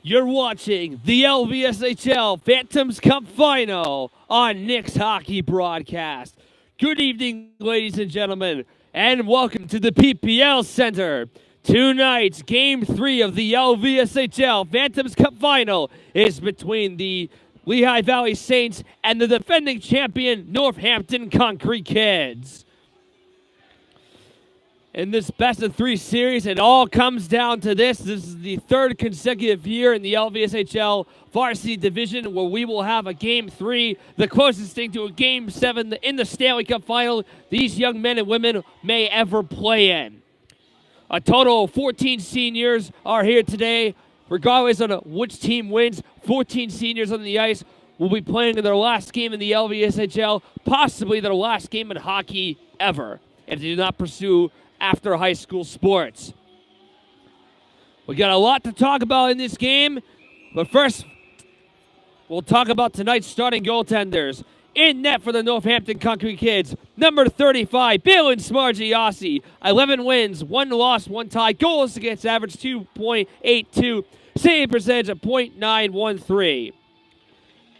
You're watching the LVSHL Phantoms Cup Final on Nick's Hockey Broadcast. Good evening, ladies and gentlemen, and welcome to the PPL Center. Tonight's Game 3 of the LVSHL Phantoms Cup Final is between the Lehigh Valley Saints and the defending champion Northampton Konkrete Kids. In this best-of-3 series, it all comes down to this. This is the third consecutive year in the LVSHL Varsity Division where we will have a Game 3, the closest thing to a Game 7 in the Stanley Cup Final these young men and women may ever play in. A total of 14 seniors are here today. Regardless of which team wins, 14 seniors on the ice will be playing in their last game in the LVSHL, possibly their last game in hockey ever, if they do not pursue after high school sports. We got a lot to talk about in this game, but first, we'll talk about tonight's starting goaltenders. In net for the Northampton Konkrete Kids, number 35, Balin Smargiassi, 11 wins, 1 loss, 1 tie, goals against average 2.82, save percentage of .913.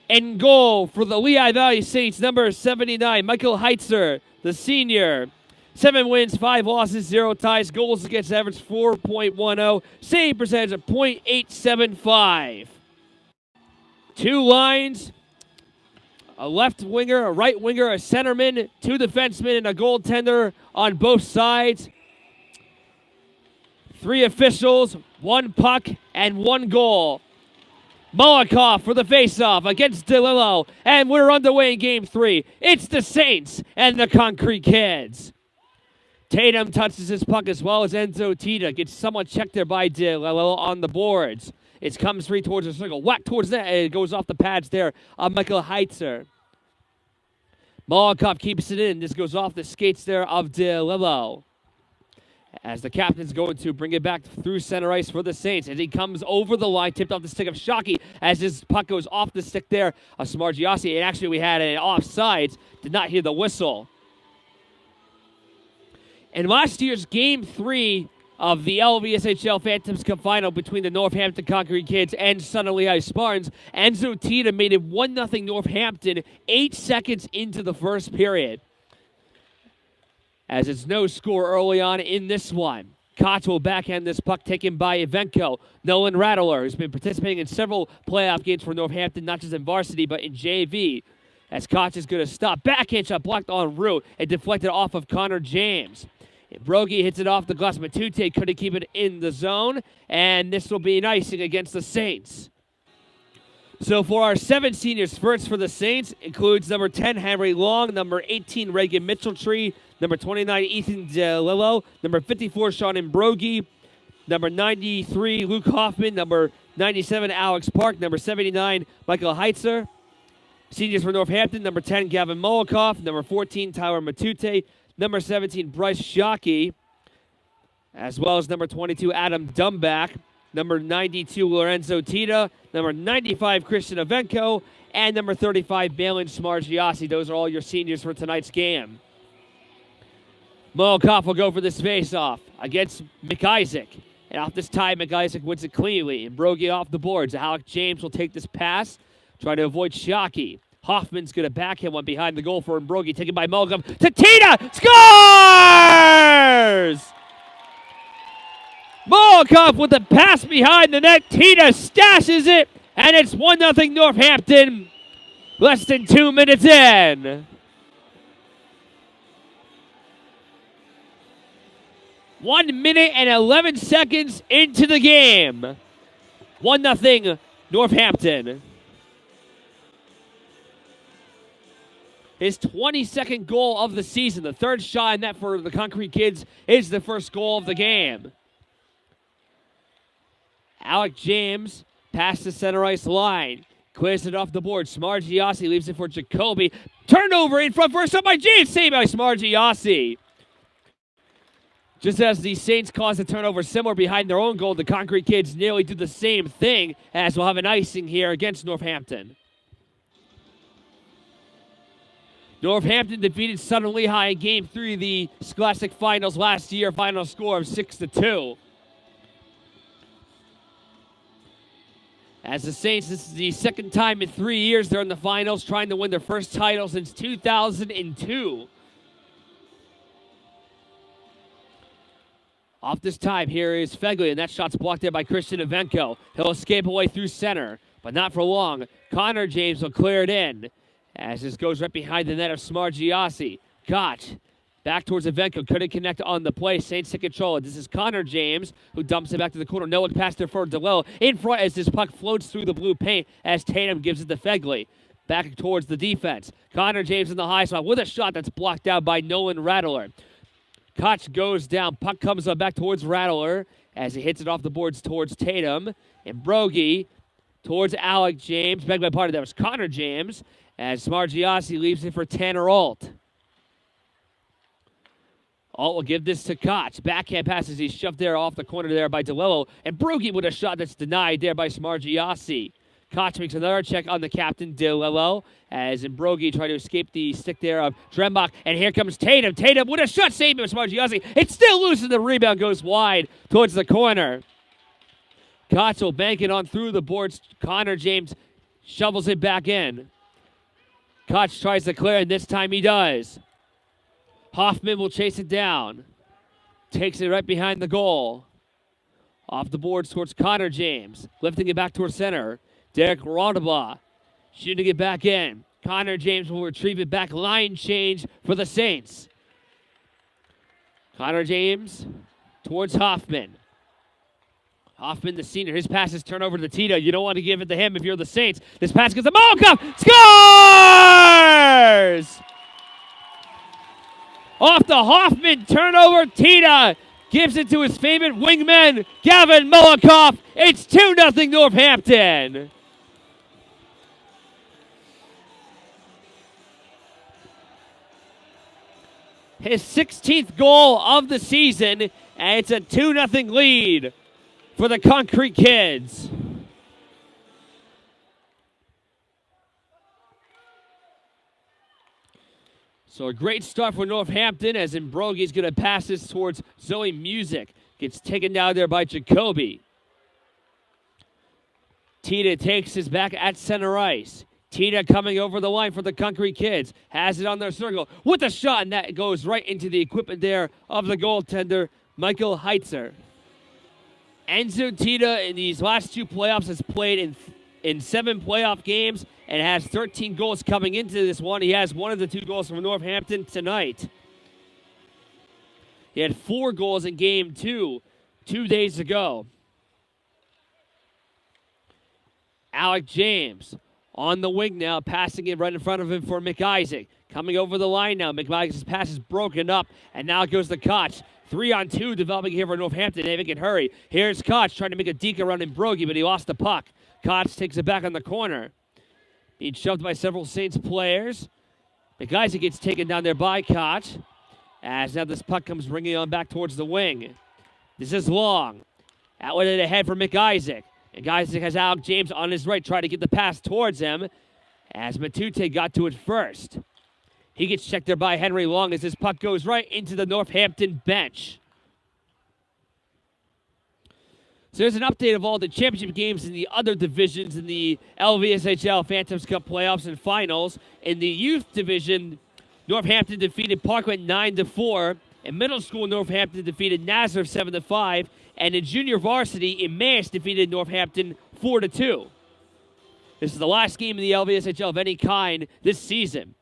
In goal for the Lehigh Valley Saints, number 79, Michael Heitzer, the senior, 7 wins, 5 losses, 0 ties, goals against average 4.10, save percentage of .875. 2 lines, a left winger, a right winger, a centerman, 2 defensemen, and a goaltender on both sides. 3 officials, 1 puck, and 1 goal. Molotov for the faceoff against DeLillo, and we're underway in Game 3. It's the Saints and the Konkrete Kids. Tatum touches his puck as well as Enzo Tita. Gets somewhat checked there by DeLillo on the boards. It comes free towards the circle. Whack towards that, and it goes off the pads there on Michael Heitzer. Molotov keeps it in. This goes off the skates there of DeLillo. As the captain's going to bring it back through center ice for the Saints. As he comes over the line, tipped off the stick of Shockey. As his puck goes off the stick there of Smargiassi. And actually we had an offsides. Did not hear the whistle. In last year's Game 3 of the LVSHL Phantoms Cup Final between the Northampton Konkrete Kids and Southern Lehigh Spartans, Enzo Tita made it 1-0 Northampton 8 seconds into the first period. As it's no score early on in this one. Koch will backhand this puck taken by Ivenko. Nolan Rattler, who's been participating in several playoff games for Northampton, not just in varsity, but in JV. As Koch is going to stop. Backhand shot blocked en route and deflected off of Connor James. Brogy hits it off the glass. Matute couldn't keep it in the zone, and this will be an icing against the Saints. So for our 7 seniors, first for the Saints includes number 10, Henry Long, number 18, Reagan Mitchelltree, number 29, Ethan DeLillo, number 54, Sean Brogy, number 93, Luke Hoffman, number 97, Alex Park, number 79, Michael Heitzer. Seniors for Northampton, number 10, Gavin Molotov, number 14, Tyler Matute, number 17, Bryce Shockey, as well as number 22, Adam Dumback, number 92, Lorenzo Tita, number 95, Christian Ivenko, and number 35, Balin Smargiassi. Those are all your seniors for tonight's game. Molotov will go for this face-off against McIsaac. And off this tie, McIsaac wins it cleanly. And Brogy off the boards. Alec James will take this pass, trying to avoid Shockey. Hoffman's going to backhand one behind the goal for Brogy, taken by Molotov to Tita! Scores! Molotov with the pass behind the net. Tita stashes it, and it's 1-0 Northampton. Less than 2 minutes in. 1 minute and 11 seconds into the game. 1-0 Northampton. His 22nd goal of the season. The third shot in net for the Konkrete Kids is the first goal of the game. Alec James past the center ice line. Clears it off the board. Smargiassi leaves it for Jacoby. Turnover in front, first up by James. Saved by Smargiassi. Just as the Saints cause a turnover similar behind their own goal, the Konkrete Kids nearly do the same thing, as we'll have an icing here against Northampton. Northampton defeated Southern Lehigh in Game 3 of the Scholastic Finals last year, final score of 6-2. As the Saints, this is the second time in 3 years they're in the finals, trying to win their first title since 2002. Off this time, here is Fegley, and that shot's blocked there by Christian Evenko. He'll escape away through center, but not for long. Connor James will clear it in, as this goes right behind the net of Smargiassi. Koch back towards Evenko, couldn't connect on the play. Saints to control it. This is Connor James, who dumps it back to the corner. No look pass there for DeLillo. In front as this puck floats through the blue paint as Tatum gives it to Fegley. Back towards the defense. Connor James in the high spot with a shot that's blocked out by Nolan Rattler. Koch goes down. Puck comes up back towards Rattler as he hits it off the boards towards Tatum. And Brogy towards Alec James. Begged by party, that was Connor James. As Smargiassi leaves it for Tanner Alt. Alt will give this to Koch. Backhand passes. He's shoved there off the corner there by DeLillo. And Brogy with a shot that's denied there by Smargiassi. Koch makes another check on the captain, DeLillo, as Brogy tried to escape the stick there of Drembach. And here comes Tatum. Tatum with a shot saved by Smargiassi. It's still loose, and the rebound goes wide towards the corner. Koch will bank it on through the boards. Connor James shovels it back in. Koch tries to clear, and this time he does. Hoffman will chase it down. Takes it right behind the goal. Off the boards towards Connor James. Lifting it back towards center. Derek Rondabaugh shooting it back in. Connor James will retrieve it back. Line change for the Saints. Connor James towards Hoffman. Hoffman, the senior. His passes turn over to Tito. You don't want to give it to him if you're the Saints. This pass goes to Malkoff. Scores! Off the Hoffman turnover, Tita gives it to his favorite wingman, Gavin Malkoff. It's 2-0 Northampton. His 16th goal of the season, and it's a 2-0 lead for the Konkrete Kids. So a great start for Northampton as Brogy's going to pass this towards Zoe Music. Gets taken down there by Jacoby. Tita takes his back at center ice. Tita coming over the line for the Konkrete Kids. Has it on their circle with a shot, and that goes right into the equipment there of the goaltender, Michael Heitzer. Enzo Tita in these last two playoffs has played in 7 playoff games and has 13 goals coming into this one. He has one of the 2 goals from Northampton tonight. He had 4 goals in game 2 days ago. Alec James on the wing now, passing it right in front of him for McIsaac. Coming over the line now. McIsaac's pass is broken up, and now it goes to Koch. 3-on-2 developing here for Northampton. They make it hurry. Here's Koch trying to make a deke around Brogy, but he lost the puck. Koch takes it back on the corner. Being shoved by several Saints players. McIsaac gets taken down there by Koch. As now this puck comes ringing on back towards the wing. This is long. Outlet it ahead for McIsaac. McIsaac has Alec James on his right, trying to get the pass towards him. As Matute got to it first. He gets checked there by Henry Long as this puck goes right into the Northampton bench. So there's an update of all the championship games in the other divisions in the LVSHL Phantoms Cup playoffs and finals. In the youth division, Northampton defeated Parkland 9-4. In middle school, Northampton defeated Nazareth 7-5. And in junior varsity, Emmaus defeated Northampton 4-2. This is the last game in the LVSHL of any kind this season.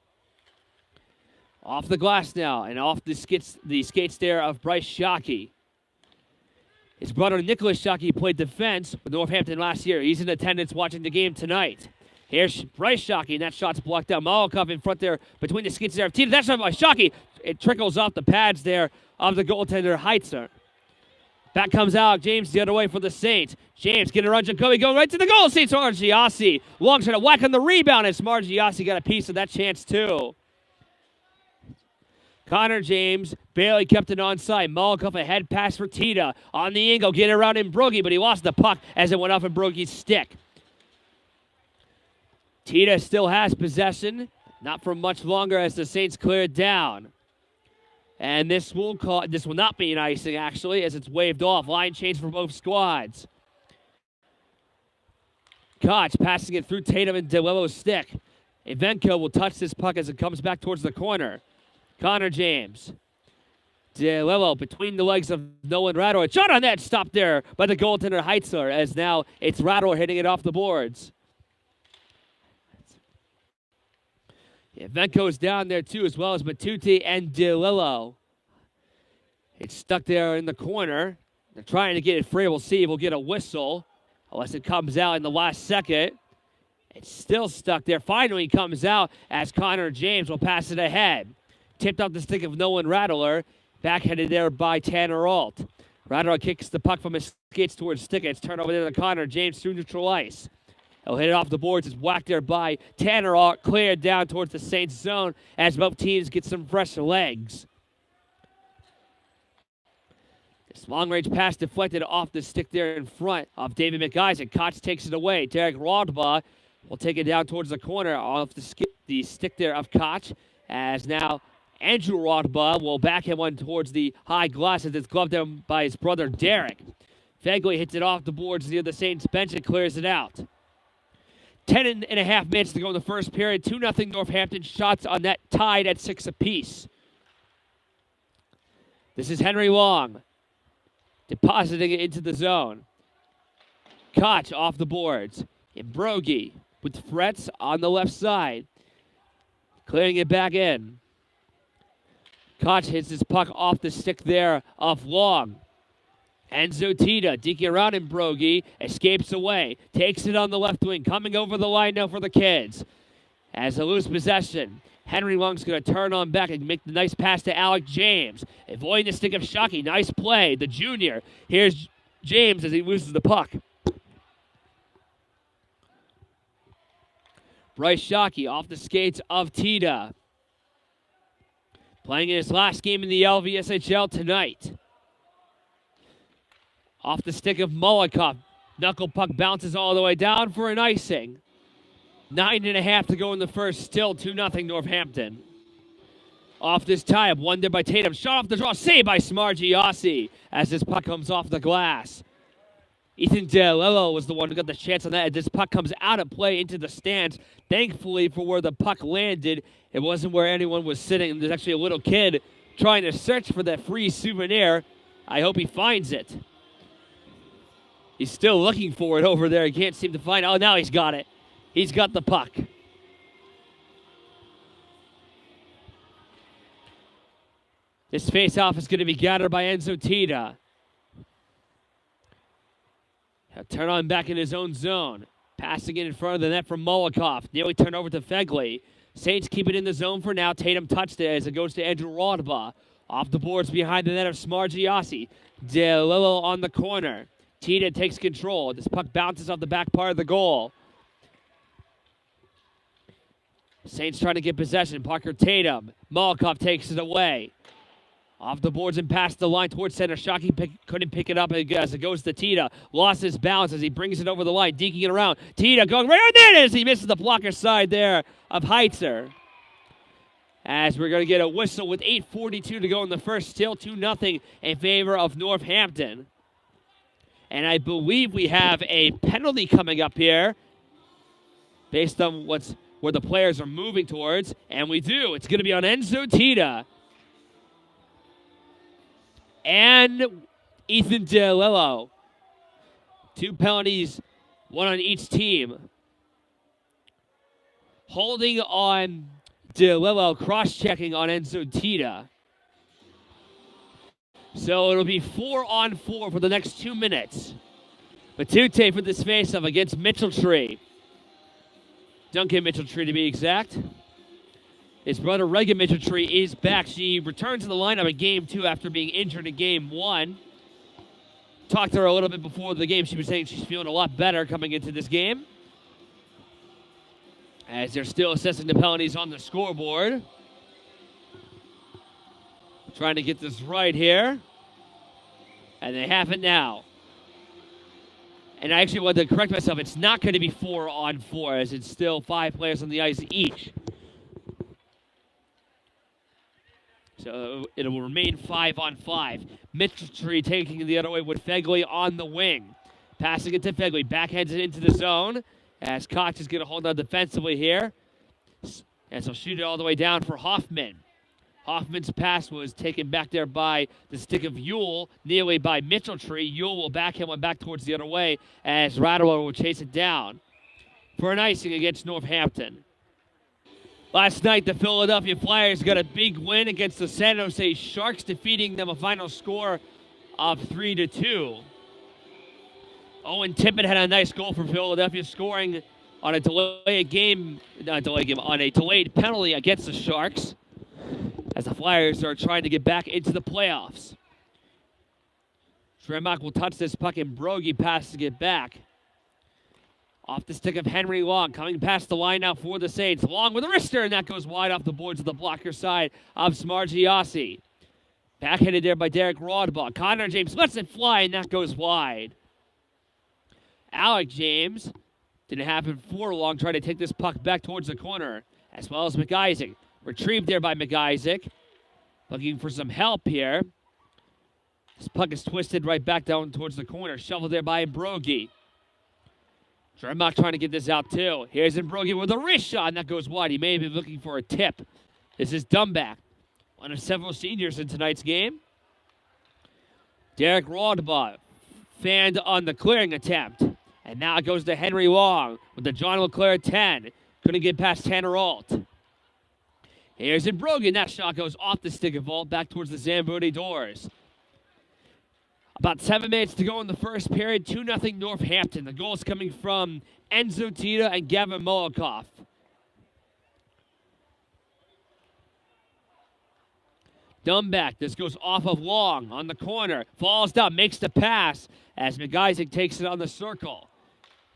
Off the glass now, and off the skates there of Bryce Shockey. His brother Nicholas Shockey played defense with Northampton last year. He's in attendance watching the game tonight. Here's Bryce Shockey, and that shot's blocked out. Malkoff in front there between the skates there of Tita. That shot by Shockey. It trickles off the pads there of the goaltender Heitzer. Back comes Alec James the other way for the Saints. James getting around Jacoby, going right to the goal. Saints Smargiassi. Long shot, a whack on the rebound, and Smargiassi got a piece of that chance too. Connor James barely kept it onside. Malkoff a head pass for Tita. On the angle, get around Brogy, but he lost the puck as it went off in Brogy's stick. Tita still has possession. Not for much longer as the Saints clear it down. And this will not be an icing, actually, as it's waved off. Line change for both squads. Koch passing it through Tatum and DeLillo's stick. Evenko will touch this puck as it comes back towards the corner. Connor James. DeLillo between the legs of Nolan Rattler. Shot on that, stopped there by the goaltender Heitzler, as now it's Rattler hitting it off the boards. Evenko's down there too, as well as Matuti and DeLillo. It's stuck there in the corner. They're trying to get it free. We'll see if we'll get a whistle, unless it comes out in the last second. It's still stuck there. Finally comes out as Connor James will pass it ahead. Tipped off the stick of Nolan Rattler. Backheaded there by Tanner Alt. Rattler kicks the puck from his skates towards stick. It's turned over there to Connor James through neutral ice. He'll hit it off the boards. It's whacked there by Tanner Alt. Cleared down towards the Saints zone as both teams get some fresh legs. This long-range pass deflected off the stick there in front of David McIsaac. Koch takes it away. Derek Rodba will take it down towards the corner off the stick there of Koch, as now Andrew Rodba will back him one towards the high glass as it's gloved down by his brother Derek. Fegley hits it off the boards near the Saints bench and clears it out. 10.5 minutes to go in the first period. 2-0 Northampton. Shots on net tied at 6 apiece. This is Henry Long depositing it into the zone. Koch off the boards. Imbrogi with Fretz on the left side. Clearing it back in. Koch hits his puck off the stick there of Long. Enzo Tita deking around Imbrogi, escapes away, takes it on the left wing, coming over the line now for the Kids. As a loose possession, Henry Long's going to turn on back and make the nice pass to Alec James. Avoiding the stick of Shockey. Nice play, the junior. Here's James as he loses the puck. Bryce Shockey off the skates of Tita. Playing in his last game in the LVSHL tonight. Off the stick of Molotov. Knuckle puck bounces all the way down for an icing. 9.5 to go in the first. Still 2-0 Northampton. Off this tie-up. One there by Tatum. Shot off the draw. Saved by Smargiassi as this puck comes off the glass. Ethan DeLillo was the one who got the chance on that. As this puck comes out of play into the stands. Thankfully for where the puck landed, it wasn't where anyone was sitting. There's actually a little kid trying to search for that free souvenir. I hope he finds it. He's still looking for it over there. He can't seem to find it. Oh, now he's got it. He's got the puck. This face-off is going to be gathered by Enzo Tita. He'll turn on back in his own zone. Passing it in front of the net from Molotov. Nearly turned over to Fegley. Saints keep it in the zone for now. Tatum touched it as it goes to Andrew Rodba. Off the boards behind the net of Smargiassi. DeLillo on the corner. Tita takes control. This puck bounces off the back part of the goal. Saints trying to get possession. Parker Tatum. Molotov takes it away. Off the boards and past the line towards center. Shockey couldn't pick it up as it goes to Tita. Lost his balance as he brings it over the line. Deking it around. Tita going right on there. He misses the blocker side there of Heitzer. As we're going to get a whistle with 8:42 to go in the first. Still 2-0 in favor of Northampton. And I believe we have a penalty coming up here based on where the players are moving towards. And we do. It's going to be on Enzo Tita and Ethan DeLillo. 2 penalties, 1 on each team. Holding on DeLillo, cross-checking on Enzo Tita. So it'll be 4-on-4 for the next 2 minutes. Matute for this face-off against Mitchell-Tree. Duncan Mitchell-Tree to be exact. His brother Reagan Mitchell-Tree is back. She returned to the lineup in Game 2 after being injured in Game 1. Talked to her a little bit before the game. She was saying she's feeling a lot better coming into this game. As they're still assessing the penalties on the scoreboard. Trying to get this right here. And they have it now. And I actually wanted to correct myself. It's not going to be 4-on-4 as it's still 5 players on the ice each. So it will remain 5-on-5. Mitchell-Tree taking it the other way with Fegley on the wing. Passing it to Fegley. Backhands it into the zone. as Koch is going to hold on defensively here. And so shoot it all the way down for Hoffman. Hoffman's pass was taken back there by the stick of Ewell, nearly by Mitchell-Tree. Ewell will backhand one back towards the other way as Rattler will chase it down for an icing against Northampton. Last night, the Philadelphia Flyers got a big win against the San Jose Sharks, defeating them a final score of 3-2. Owen Tippett had a nice goal for Philadelphia, scoring on a delayed penalty against the Sharks, as the Flyers are trying to get back into the playoffs. Tremach will touch this puck, and Brogy passes to get back. Off the stick of Henry Long, coming past the line now for the Saints. Long with a wrister, and that goes wide off the boards of the blocker side of Smargiassi. Backhanded there by Derek Rodbaugh. Connor James lets it fly, and that goes wide. Alec James didn't have it for long, trying to take this puck back towards the corner, as well as McIsaac. Retrieved there by McIsaac. Looking for some help here. This puck is twisted right back down towards the corner. Shoveled there by Brogy. Dremach trying to get this out too. Here's Brogy with a wrist shot, and that goes wide. He may have been looking for a tip. This is Dumback, one of several seniors in tonight's game. Derek Rodbaugh fanned on the clearing attempt. And now it goes to Henry Long with the John LeClaire 10. Couldn't get past Tanner Alt. Here's Brogy, and that shot goes off the stick of Alt back towards the Zamboni doors. About 7 minutes to go in the first period. 2-0 Northampton. The goals coming from Enzo Tita and Gavin Molikoff. Dumback. This goes off of Long on the corner. Falls down, makes the pass as McIsaac takes it on the circle.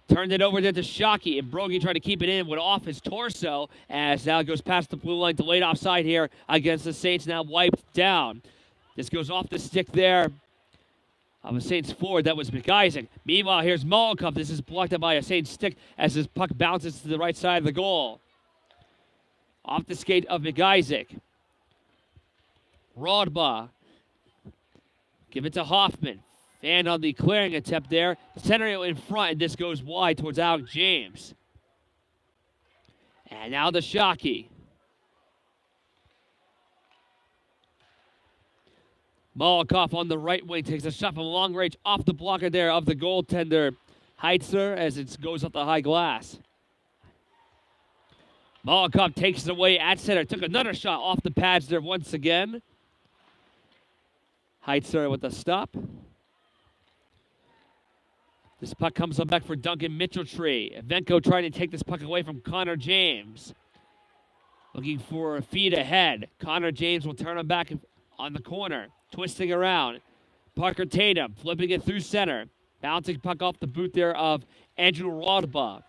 Turned it over there to Shockey, and Brogy trying to keep it in, went off his torso as now goes past the blue line, delayed offside here against the Saints, now wiped down. This goes off the stick there of a Saints forward. That was McIsaac. Meanwhile, here's Molikoff. This is blocked up by a Saints stick as his puck bounces to the right side of the goal. Off the skate of McIsaac. Rodbaugh. Give it to Hoffman. And on the clearing attempt there, center in front, and this goes wide towards Alec James. And now the Shockey. Molikoff on the right wing takes a shot from long range off the blocker there of the goaltender Heitzer as it goes up the high glass. Molikoff takes it away at center. Took another shot off the pads there once again. Heitzer with the stop. This puck comes up back for Duncan Mitchell-Tree. Evenko trying to take this puck away from Connor James. Looking for a feed ahead. Connor James will turn him back on the corner. Twisting around. Parker Tatum flipping it through center. Bouncing puck off the boot there of Andrew Rodbaugh.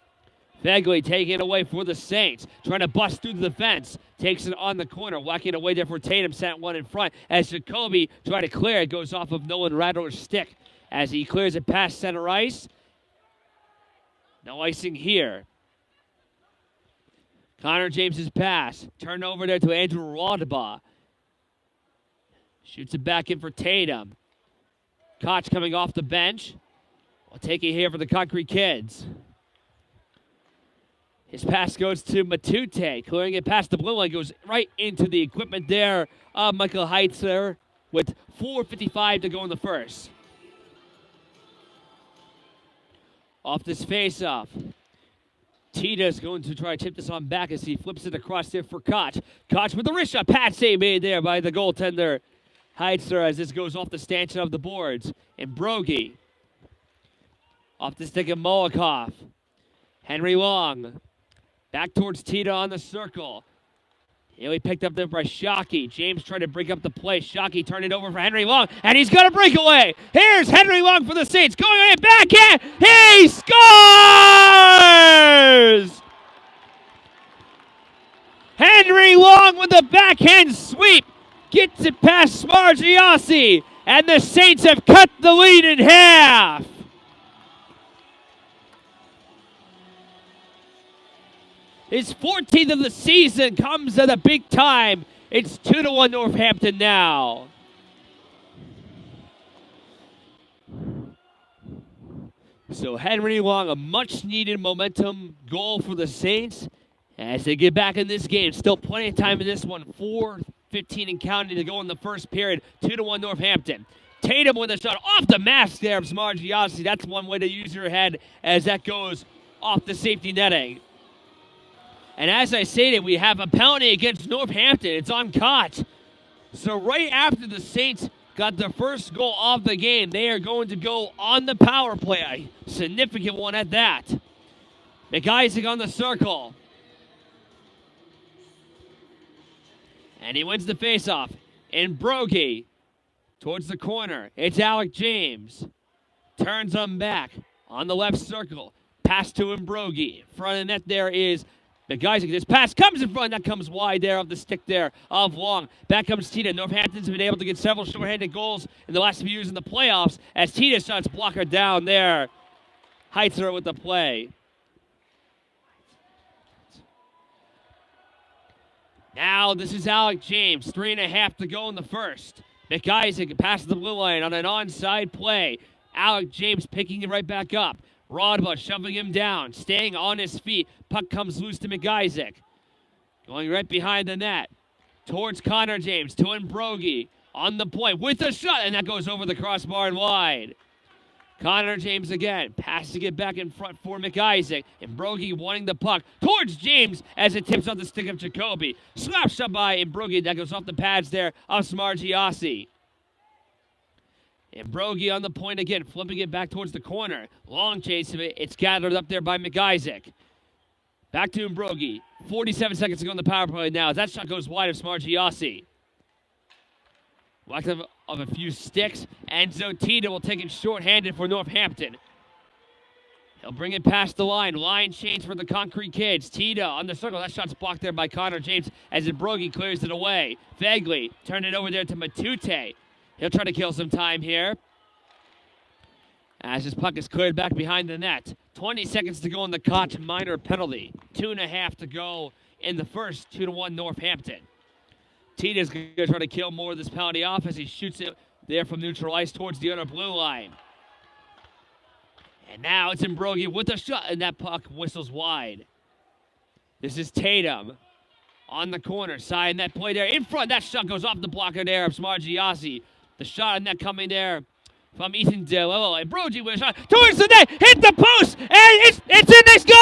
Fegley taking it away for the Saints. Trying to bust through the defense. Takes it on the corner. Whacking away there for Tatum. Sent one in front. As Jacoby trying to clear it. Goes off of Nolan Rattler's stick. As he clears it past center ice. No icing here. Connor James's pass. Turned over there to Andrew Rodbaugh. Shoots it back in for Tatum. Koch coming off the bench. We'll take it here for the Konkrete Kids. His pass goes to Matute. Clearing it past the blue line. Goes right into the equipment there of Michael Heitzer with 4:55 to go in the first. Off this face-off. Tita's going to try to tip this on back as he flips it across there for Koch. Koch with the wrist shot. Pat save made there by the goaltender Heitzer as this goes off the stanchion of the boards. And Brogy. Off the stick of Molikoff. Henry Long. Back towards Tita on the circle. He picked up there by Shockey. James tried to break up the play. Shockey turned it over for Henry Long, and he's got a breakaway. Here's Henry Long for the Saints. Going in backhand. He scores! Henry Long with the backhand sweep. Gets it past Smargiassi, and the Saints have cut the lead in half. His 14th of the season comes at a big time. It's 2-1 Northampton now. So Henry Long, a much-needed momentum goal for the Saints as they get back in this game. Still plenty of time in this one. 4:15 and counting to go in the first period. 2-1 Northampton. Tatum with a shot off the mask there of Smargiassi. That's one way to use your head as that goes off the safety netting. And as I stated, we have a penalty against Northampton. It's on Koch. So right after the Saints got their first goal of the game, they are going to go on the power play. A significant one at that. McIsaac on the circle. And he wins the faceoff. And Brogy towards the corner. It's Alec James. Turns him back on the left circle. Pass to Mbrogi. Front of the net there is McIsaac. This pass comes in front. That comes wide there of the stick there of Long. Back comes Tita. Northampton's been able to get several short-handed goals in the last few years in the playoffs as Tita shots blocker down there. Heitzer with the play. Now this is Alec James. 3.5 to go in the first. McIsaac passes the blue line on an onside play. Alec James picking it right back up. Rodba shoving him down, staying on his feet. Puck comes loose to McIsaac. Going right behind the net. Towards Connor James, to Mbrogi. On the point with a shot, and that goes over the crossbar and wide. Connor James again, passing it back in front for McIsaac. Mbrogi wanting the puck towards James as it tips off the stick of Jacoby. Slap shot by Mbrogi, that goes off the pads there of Smargiassi. And Brogy on the point again, flipping it back towards the corner. Long chase of it. It's gathered up there by McIsaac. Back to Mbrogi. 47 seconds to go in the power play now. That shot goes wide of Smargiassi. Lack of a few sticks. And Tita will take it short-handed for Northampton. He'll bring it past the line. Line change for the Konkrete kids. Tita on the circle. That shot's blocked there by Connor James as Mbrogi clears it away. Fagley turned it over there to Matute. He'll try to kill some time here as his puck is cleared back behind the net. 20 seconds to go in the Koch minor penalty. 2.5 to go in the first. 2-1 Northampton. Tita's going to try to kill more of this penalty off as he shoots it there from neutral ice towards the other blue line. And now it's Mbrogi with a shot, and that puck whistles wide. This is Tatum on the corner side, and that play there in front. That shot goes off the blocker there of Smargiassi. The shot on that coming there from Ethan DeLillo. And Brogy with a shot towards the net. Hit the post. And it's in. They score!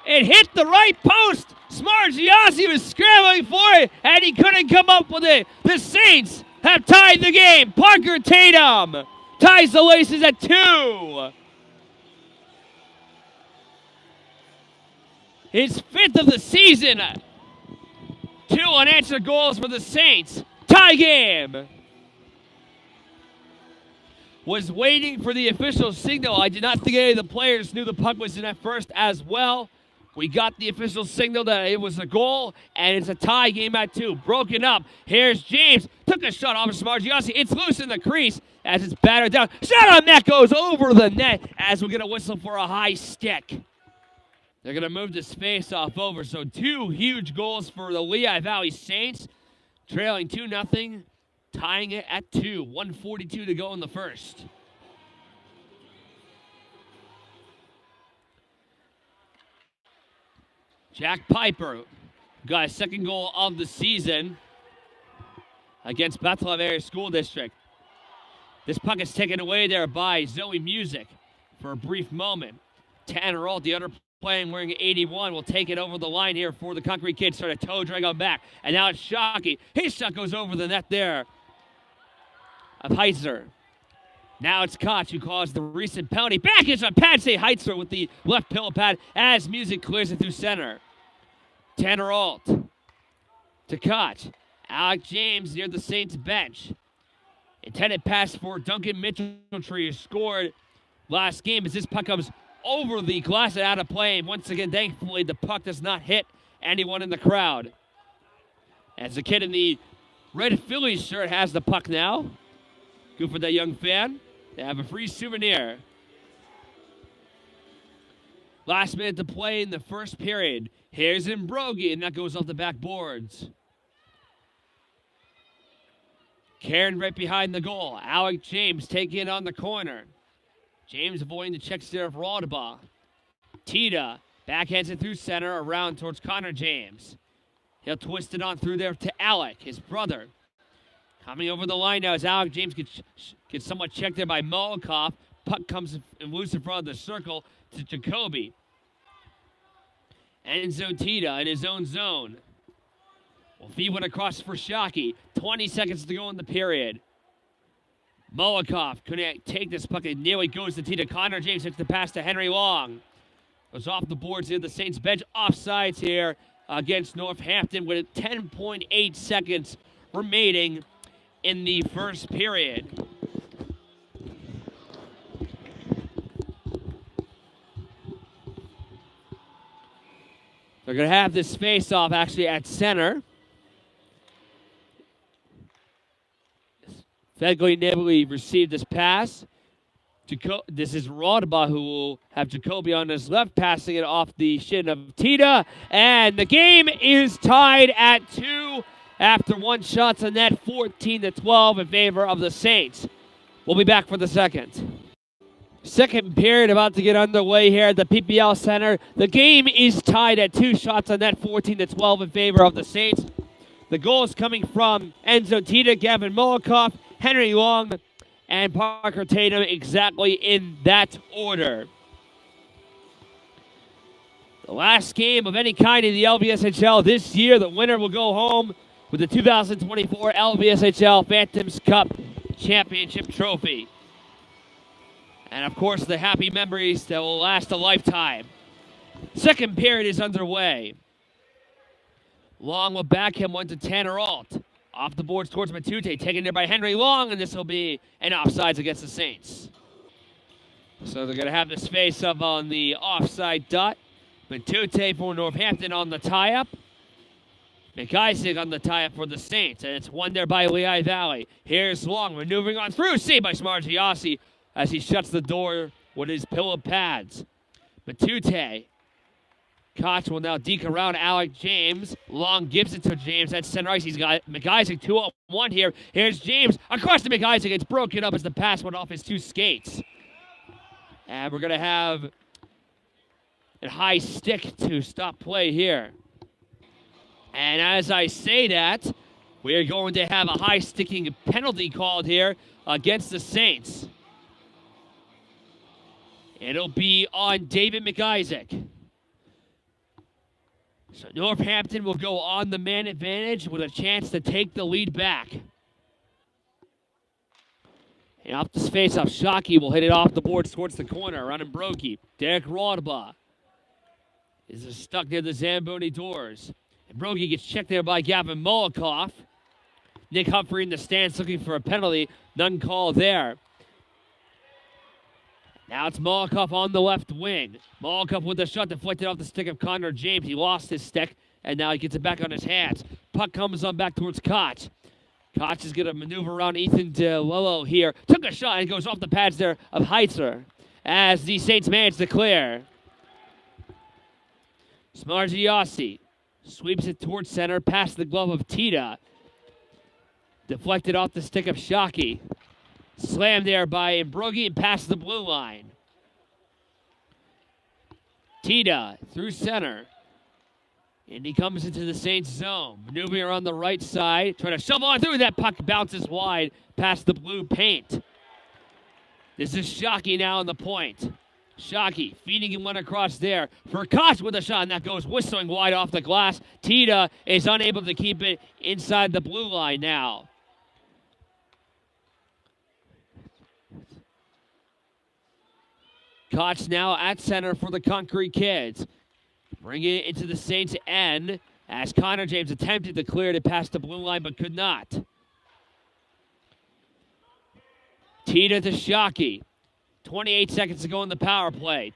It hit the right post. Smargiassi was scrambling for it, and he couldn't come up with it. The Saints have tied the game. Parker Tatum ties the laces at 2. His 5th of the season. 2 unanswered goals for the Saints. Tie game. Was waiting for the official signal. I did not think any of the players knew the puck was in at first as well. We got the official signal that it was a goal, and it's a tie game at 2. Broken up. Here's James. Took a shot off of Smargiassi. It's loose in the crease as it's battered down. Shot on net goes over the net as we get a whistle for a high stick. They're going to move this face-off over. So 2 huge goals for the Lehigh Valley Saints. Trailing 2-0. Tying it at 2. 1:42 to go in the first. Jack Piper got a 2nd goal of the season against Bethlehem Area School District. This puck is taken away there by Zoe Music for a brief moment. Tanner Alt, the other playing wearing 81, will take it over the line here for the Konkrete kids. Start a toe drag on back. And now it's Shockey. His shot goes over the net there of Heitzer. Now it's Koch who caused the recent penalty. Back is on Patsy Heitzer with the left pillow pad as Music clears it through center. Tanner Alt to Koch. Alec James near the Saints bench. Intended pass for Duncan Mitchell-Tree, who scored last game as this puck comes over the glass and out of play. And once again, thankfully, the puck does not hit anyone in the crowd. As the kid in the red Phillies shirt has the puck now. Good for that young fan. They have a free souvenir. Last minute to play in the first period. Here's Mbrogi, and that goes off the backboards. Karen right behind the goal. Alec James taking it on the corner. James avoiding the checks there of Raudabaugh. Tita backhands it through center around towards Connor James. He'll twist it on through there to Alec, his brother. Coming over the line now as Alec James gets somewhat checked there by Molikoff. Puck comes loose in front of the circle to Jacoby. Enzo Tita in his own zone. Will feed one across for Shockey. 20 seconds to go in the period. Molikoff couldn't take this puck. It nearly goes to Tita. Connor James takes the pass to Henry Long. Goes off the boards here. The Saints bench offsides here against Northampton with 10.8 seconds remaining in the first period. They're going to have this face-off actually at center. Fegley narrowly received this pass. This is Raudabaugh who will have Jacoby on his left, passing it off the shin of Tita. And the game is tied at 2 after one shot on net, 14-12 in favor of the Saints. We'll be back for the second. Second period about to get underway here at the PPL Center. The game is tied at 2 shots on net, 14-12 in favor of the Saints. The goals coming from Enzo Tita, Gavin Molikoff, Henry Long, and Parker Tatum, exactly in that order. The last game of any kind in the LVSHL this year, the winner will go home with the 2024 LVSHL Phantoms Cup Championship Trophy. And, of course, the happy memories that will last a lifetime. Second period is underway. Long will back him one to Tanner Alt. Off the boards towards Matute, taken there by Henry Long, and this will be an offsides against the Saints. So they're going to have this face-up on the offside dot. Matute for Northampton on the tie-up. McIsaac on the tie-up for the Saints, and it's won there by Lehigh Valley. Here's Long, maneuvering on through, saved by Smargiassi as he shuts the door with his pillow pads. Matute. Koch will now deke around Alec James. Long gives it to James at center ice. He's got McIsaac 2-on-1 here. Here's James across to McIsaac. It's broken up as the pass went off his two skates. And we're going to have a high stick to stop play here. And as I say that, we are going to have a high sticking penalty called here against the Saints. It'll be on David McIsaac. So Northampton will go on the man advantage with a chance to take the lead back. And off this face-off, Shockey will hit it off the boards towards the corner, around Brogy. Derek Raudabaugh is stuck near the Zamboni doors. And Brogy gets checked there by Gavin Molikoff. Nick Humphrey in the stands looking for a penalty. None called there. Now it's Molikoff on the left wing. Molikoff with the shot deflected off the stick of Connor James. He lost his stick, and now he gets it back on his hands. Puck comes on back towards Koch. Koch is going to maneuver around Ethan DeLillo here. Took a shot and goes off the pads there of Heitzer as the Saints manage to clear. Smargiassi sweeps it towards center, past the glove of Tita. Deflected off the stick of Shockey. Slammed there by Brogy and past the blue line. Tita through center. And he comes into the Saints zone. Maneuvering around the right side. Trying to shove on through. That puck bounces wide past the blue paint. This is Shockey now on the point. Shockey feeding him one across there. For Koch with a shot, and that goes whistling wide off the glass. Tita is unable to keep it inside the blue line now. Koch now at center for the Konkrete Kids. Bringing it into the Saints' end as Connor James attempted to clear it past the blue line but could not. Tita to Shockey. 28 seconds to go in the power play.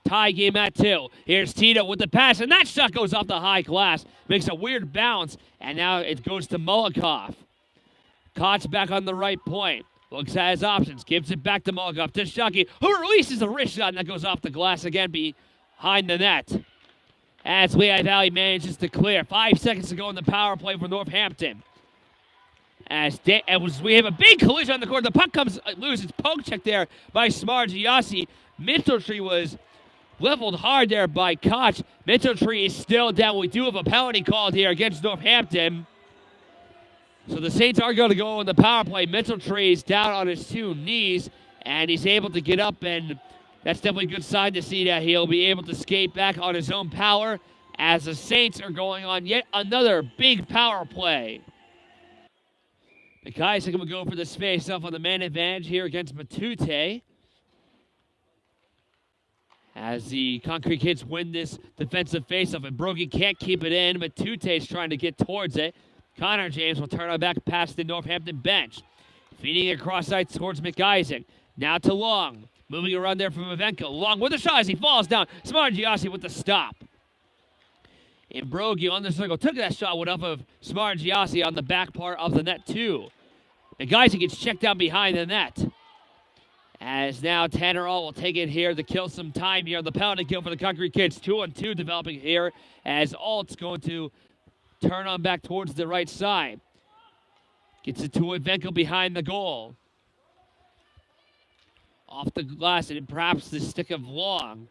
Tie game at 2. Here's Tita with the pass, and that shot goes off the high glass. Makes a weird bounce, and now it goes to Molikoff. Koch back on the right point. Looks at his options. Gives it back to Molikoff. To Shockey, who releases a wrist shot, and that goes off the glass again behind the net. As Lehigh Valley manages to clear. 5 seconds to go in the power play for Northampton. We have a big collision on the court. The puck comes loose. It's poke check there by Smargiassi. Mitchelltree was leveled hard there by Koch. Mitchelltree is still down. We do have a penalty called here against Northampton. So the Saints are going to go on the power play. Mitchelltree is down on his 2 knees, and he's able to get up, and that's definitely a good sign to see that he'll be able to skate back on his own power as the Saints are going on yet another big power play. The guys are going to go for this face-off on the man advantage here against Matute. As the Konkrete kids win this defensive face-off, and Brogy can't keep it in. Matute's trying to get towards it. Connor James will turn it back past the Northampton bench. Feeding it across sides towards McIsaac. Now to Long. Moving around there from Ivenko. Long with a shot as he falls down. Smargiassi with the stop. And Brogy on the circle took that shot with off of Smargiassi on the back part of the net too. McIsaac gets checked down behind the net. As now Tanner All will take it here to kill some time here on the penalty kill for the Konkrete kids. 2-on-2 developing here as Alt's going to turn on back towards the right side. Gets it to Ivenko behind the goal. Off the glass and perhaps the stick of Long.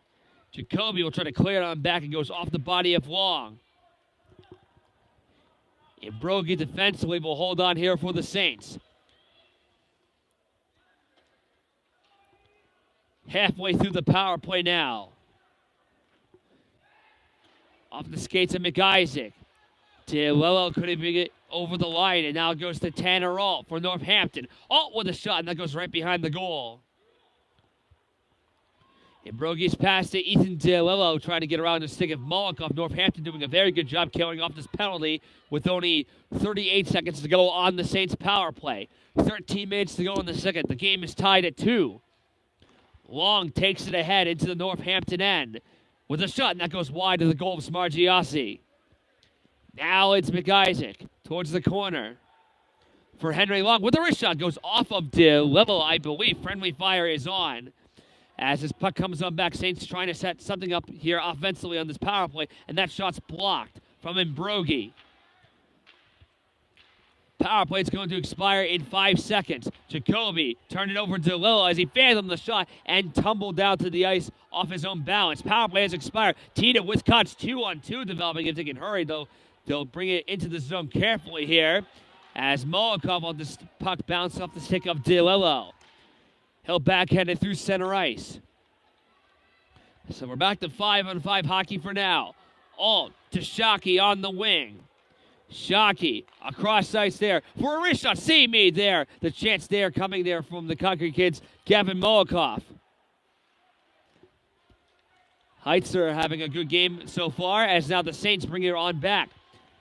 Jacoby will try to clear it on back and goes off the body of Long. And Brogy defensively will hold on here for the Saints. Halfway through the power play now. Off the skates of McIsaac. DeLello couldn't bring it over the line, and now it goes to Tanner Alt for Northampton. Alt with a shot, and that goes right behind the goal. And Brogy's pass to Ethan DeLello trying to get around the stick of Molotov. Northampton doing a very good job killing off this penalty with only 38 seconds to go on the Saints power play. 13 minutes to go in the second. The game is tied at 2. Long takes it ahead into the Northampton end with a shot, and that goes wide to the goal of Smargiassi. Now it's McIsaac towards the corner for Henry Long with a wrist shot. Goes off of DeLello, I believe. Friendly fire is on. As this puck comes on back, Saints trying to set something up here offensively on this power play, and that shot's blocked from Brogy. Power play is going to expire in 5 seconds. Jacoby turned it over to DeLello as he fathomed the shot and tumbled down to the ice off his own balance. Power play has expired. Tita with Koch 2-on-2 developing. If they can hurry, though, they'll bring it into the zone carefully here as Molotov on this puck bounce off the stick of DeLello. He'll backhand it through center ice. So we're back to 5-on-5 hockey for now. Alt to Shockey on the wing. Shockey across ice there for a wrist shot. See me there. The chance there coming there from the Konkrete kids. Gavin Molotov. Heitzer having a good game so far as now the Saints bring it on back.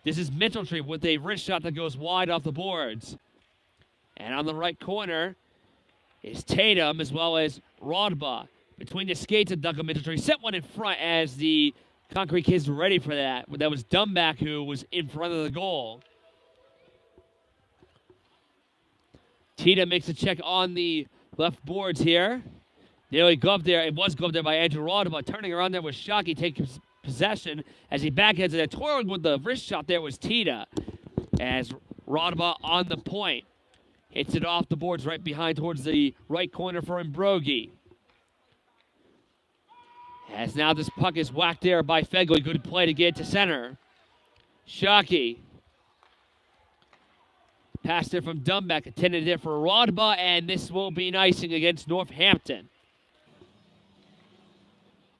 This is Mitchelltree with a wrist shot that goes wide off the boards. And on the right corner is Tatum as well as Rodba. Between the skates of Duncan Mitchelltree. Set one in front as the Konkrete kids were ready for that. That was Dumback who was in front of the goal. Tita makes a check on the left boards here. Nearly gloved there. It was gloved there by Andrew Rodba. Turning around there was Shockey taking possession as he backhands it. Twirling with the wrist shot there was Tita. As Rodba on the point. Hits it off the boards right behind towards the right corner for Brogy. As now this puck is whacked there by Fegley. Good play to get to center. Shockey. Pass there from Dumback. Intended there for Rodba, and this will be an icing against Northampton.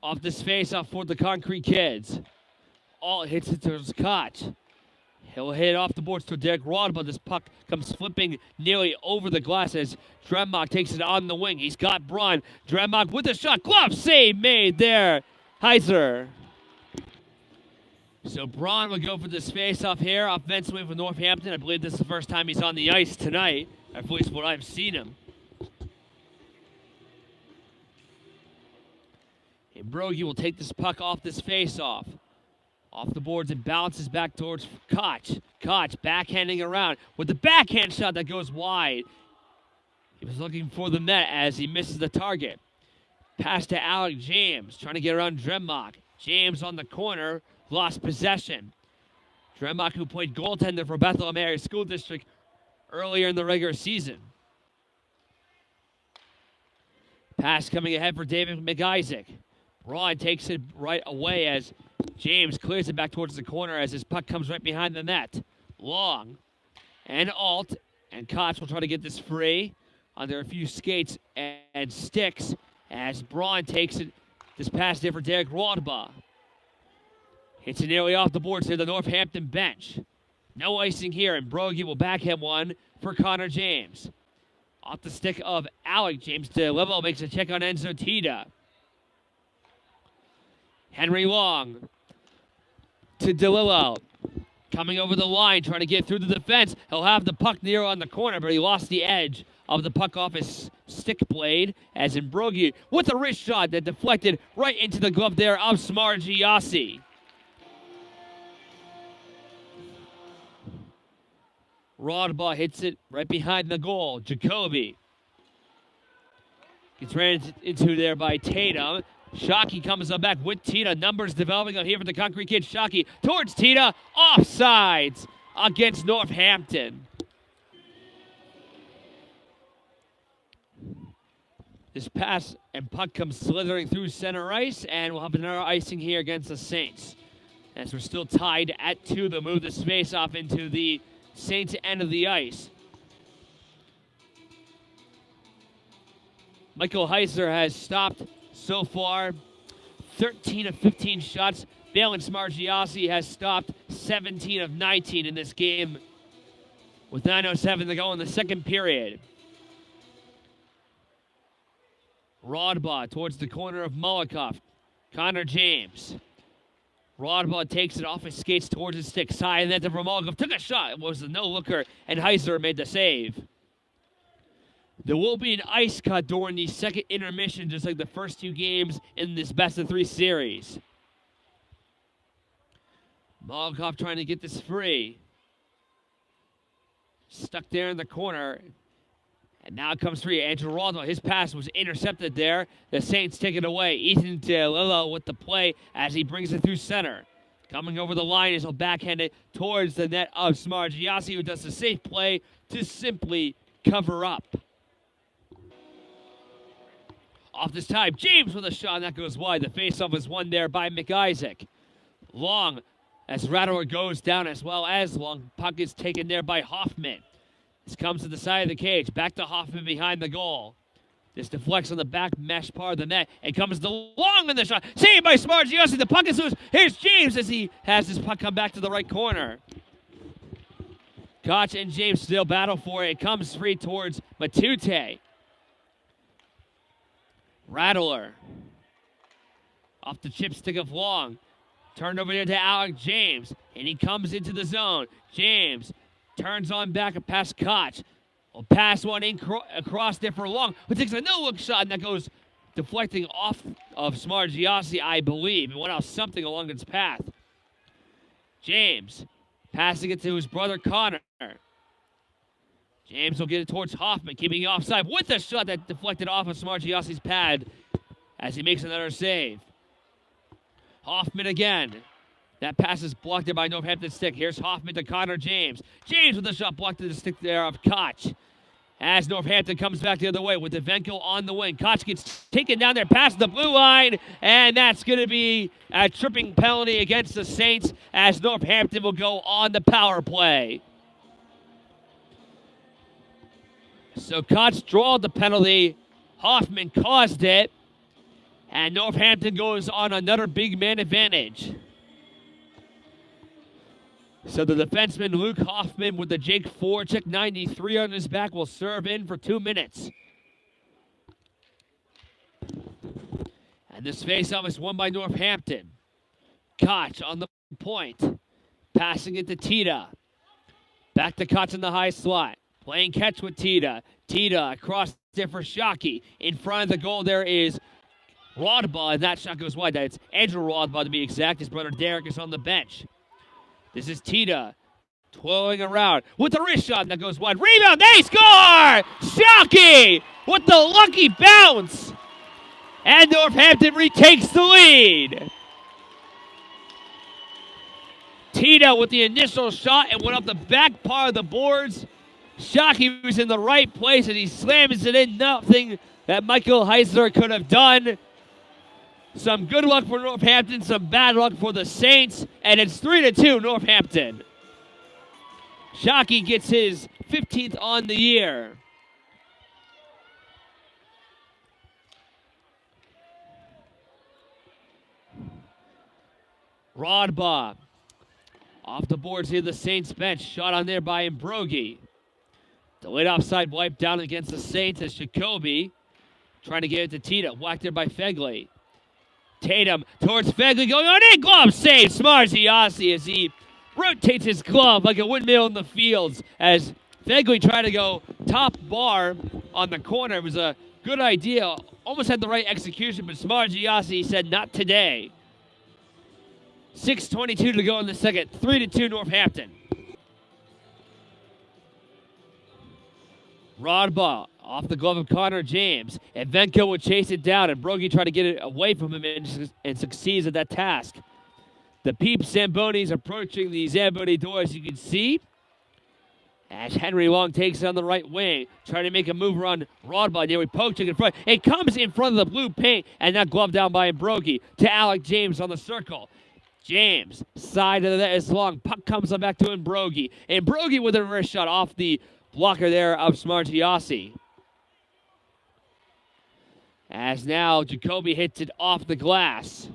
Off this face-off for the Konkrete kids. All hits it towards Koch. He'll hit off the boards to Derek Rodba. This puck comes flipping nearly over the glass as Dremmock takes it on the wing. He's got Braun. Dremmock with a shot. Glove save made there. Heiser. So Braun will go for this face-off here. Offensively for Northampton. I believe this is the first time he's on the ice tonight. At least what I've seen him. And Brogy will take this puck off this face-off. Off the boards and bounces back towards Koch. Koch backhanding around with the backhand shot that goes wide. He was looking for the net as he misses the target. Pass to Alec James, trying to get around Dremmock. James on the corner, lost possession. Dremmock, who played goaltender for Bethlehem Area School District earlier in the regular season. Pass coming ahead for David McIsaac. Braun takes it right away as James clears it back towards the corner as his puck comes right behind the net. Long and Alt and Koch will try to get this free under a few skates and sticks as Braun takes it. This pass there for Derek Rodba. Hits it nearly off the boards to the Northampton bench. No icing here, and Brogy will backhand one for Connor James. Off the stick of Alec, James DeLillo makes a check on Enzo Tita. Henry Long to DeLillo. Coming over the line, trying to get through the defense. He'll have the puck near on the corner, but he lost the edge of the puck off his stick blade, as in Brogy with a wrist shot that deflected right into the glove there of Smargiassi. Rodba hits it right behind the goal. Jacoby gets ran into there by Tatum. Shockey comes up back with Tita. Numbers developing up here for the Konkrete kid. Shockey towards Tita. Offsides against Northampton. This pass and puck comes slithering through center ice, and we'll have another icing here against the Saints. As we're still tied at 2, they'll move this face off into the Saints end of the ice. Michael Heiser has stopped so far 13 of 15 shots. Valen Smargiassi has stopped 17 of 19 in this game with 9:07 to go in the second period. Rodba towards the corner of Molotov. Connor James. Rodba takes it off his skates towards his stick. Side net to Molotov. Took a shot. It was a no-looker, and Heiser made the save. There will be an ice cut during the second intermission, just like the first 2 games in this best-of-3 series. Molotov trying to get this free. Stuck there in the corner. And now it comes free. Andrew Rodba, his pass was intercepted there. The Saints take it away. Ethan DeLillo with the play as he brings it through center. Coming over the line as he'll backhand it towards the net of Smargiassi, who does the safe play to simply cover up. Off this time, James with a shot, and that goes wide. The faceoff is won there by McIsaac. Long as Rattler goes down as well as Long. Puck is taken there by Hoffman. This comes to the side of the cage. Back to Hoffman behind the goal. This deflects on the back mesh part of the net. And comes the Long in the shot. Saved by Smargiassi. The puck is loose. Here's James as he has his puck come back to the right corner. Koch and James still battle for it. It comes free towards Matute. Rattler. Off the chipstick of Long. Turned over there to Alec James. And he comes into the zone. James turns on back and past Koch. Will pass one in across there for Long, who takes a no-look shot, and that goes deflecting off of Smargiassi, I believe. And went off something along its path. James passing it to his brother Connor. James will get it towards Hoffman, keeping it offside with a shot that deflected off of Smargiassi's pad as he makes another save. Hoffman again. That pass is blocked there by Northampton's stick. Here's Hoffman to Connor James. James with a shot blocked to the stick there of Koch. As Northampton comes back the other way with Devenko on the wing. Koch gets taken down there past the blue line, and that's going to be a tripping penalty against the Saints as Northampton will go on the power play. So Koch drawed the penalty. Hoffman caused it, and Northampton goes on another big man advantage. So the defenseman Luke Hoffman with the Jake Voracek 93 on his back will serve in for 2 minutes. And this faceoff is won by Northampton. Koch on the point. Passing it to Tita. Back to Koch in the high slot. Playing catch with Tita. Tita across there for Shockey. In front of the goal there is Rodba, and that shot goes wide. It's Andrew Rodba to be exact. His brother Derek is on the bench. This is Tita twirling around with the wrist shot that goes wide. Rebound, they score! Shockey with the lucky bounce. And Northampton retakes the lead. Tita with the initial shot and went up the back part of the boards. Shockey was in the right place, and he slams it in. Nothing that Michael Heisler could have done. Some good luck for Northampton, some bad luck for the Saints, and it's 3-2 Northampton. Shockey gets his 15th on the year. Rodbaugh off the boards here, the Saints bench. Shot on there by Mbrogi. Delayed offside wipe down against the Saints as Jacoby trying to get it to Tita. Whacked there by Fegley. Tatum towards Fegley going on in. Glove save. Smargiassi as he rotates his glove like a windmill in the fields as Fegley tried to go top bar on the corner. It was a good idea. Almost had the right execution, but Smargiassi said not today. 6:22 to go in the second. 3-2 Northampton. Rodbaugh off the glove of Connor James. And Venko would chase it down, and Brogy tried to get it away from him and succeeds at that task. The Peep Zambonis approaching the Zamboni door, as you can see. As Henry Long takes it on the right wing, trying to make a move around Rodbaugh. Nearly poaching in front. It comes in front of the blue paint, and that glove down by Brogy to Alec James on the circle. James, side of that is long. Puck comes back to Mbrogi. And Mbrogi with a reverse shot off the blocker there of Smargiassi. As now Jacoby hits it off the glass.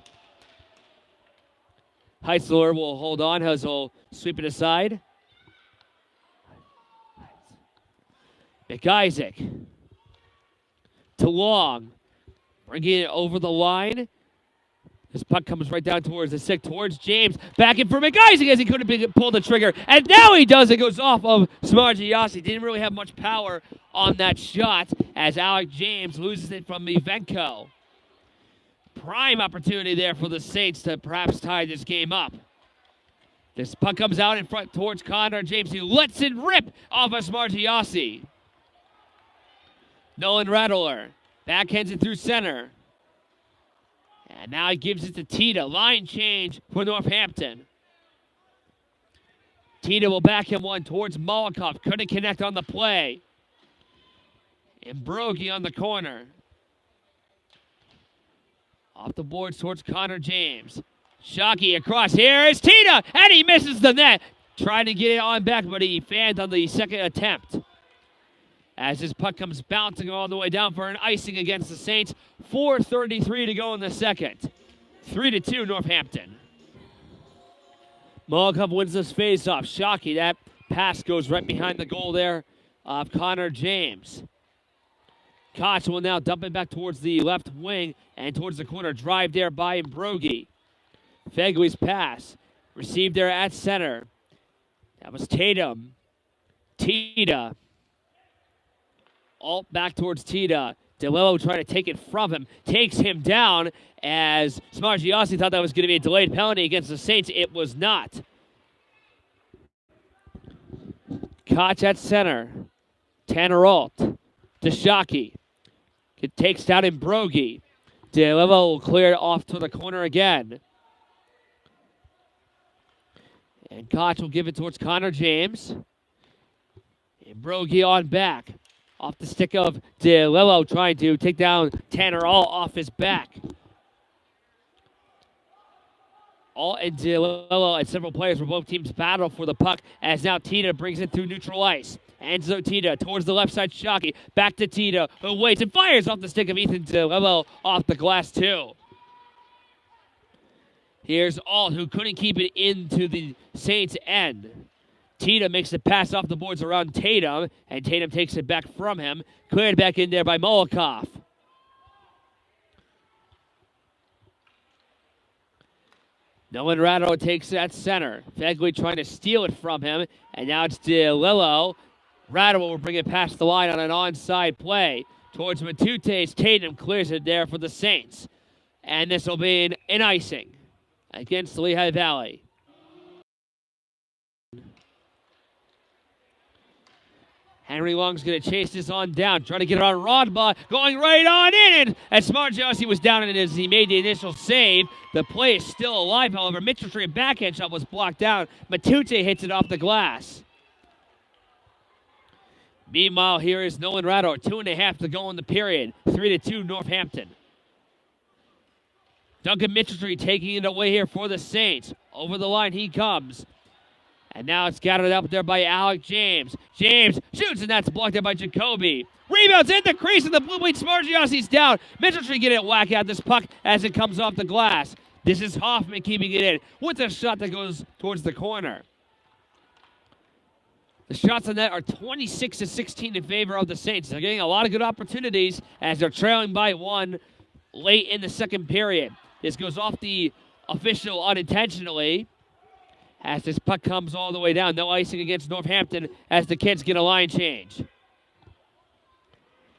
Heisler will hold on. He'll sweep it aside. McIsaac to Long. Bringing it over the line. This puck comes right down towards the stick, towards James. Back in for McIsaac as he couldn't pull the trigger. And now he does. It goes off of Smargiassi. Didn't really have much power on that shot as Alec James loses it from Venko. Prime opportunity there for the Saints to perhaps tie this game up. This puck comes out in front towards Connor James. He lets it rip off of Smargiassi. Nolan Rattler backhands it through center. And now he gives it to Tita. Line change for Northampton. Tita will back him one towards Molokov. Couldn't connect on the play. And Brogy on the corner. Off the boards towards Connor James. Shockey across. Here is Tita. And he misses the net. Trying to get it on back, but he fanned on the second attempt. As his puck comes bouncing all the way down for an icing against the Saints. 4:33 to go in the second. 3-2 Northampton. Molokov wins this faceoff. Shockey, that pass goes right behind the goal there of Connor James. Koch will now dump it back towards the left wing and towards the corner. Drive there by Mbrogi. Fegley's pass. Received there at center. That was Tatum. Tita. Alt back towards Tita. DeLillo trying to take it from him. Takes him down as Smargiassi thought that was going to be a delayed penalty against the Saints. It was not. Koch at center. Tanner Alt to Shockey. It takes down Mbrogi. DeLillo will clear it off to the corner again. And Koch will give it towards Connor James. Mbrogi on back. Off the stick of DeLillo trying to take down Tanner Alt off his back. Alt and DeLillo and several players for both teams battle for the puck as now Tita brings it through neutral ice. Enzo Tita towards the left side, Shockey. Back to Tita, who waits and fires off the stick of Ethan DeLillo off the glass too. Here's Alt, who couldn't keep it into the Saints' end. Tita makes the pass off the boards around Tatum, and Tatum takes it back from him. Cleared back in there by Molokov. Nolan Rattler takes that center. Fegley trying to steal it from him, and now it's DeLillo. Rattler will bring it past the line on an onside play towards Matutes. Tatum clears it there for the Saints. And this will be an icing against the Lehigh Valley. Henry Long's going to chase this on down, trying to get it on Rodbaugh, going right on in. And Smargiassi was down in it as he made the initial save. The play is still alive, however. Mitchell Tree backhand shot was blocked down. Matute hits it off the glass. Meanwhile, here is Nolan Rador. 2.5 to go in the period. 3-2 Northampton. Duncan Mitchell taking it away here for the Saints. Over the line he comes. And now it's gathered up there by Alec James. James shoots, and that's blocked out by Jacoby. Rebounds in the crease, and the Blue Bleed Smargiosi's down. Mitchell getting it whack out this puck as it comes off the glass. This is Hoffman keeping it in with a shot that goes towards the corner. The shots on net are 26-16 in favor of the Saints. They're getting a lot of good opportunities as they're trailing by 1 late in the second period. This goes off the official unintentionally as this puck comes all the way down. No icing against Northampton as the kids get a line change.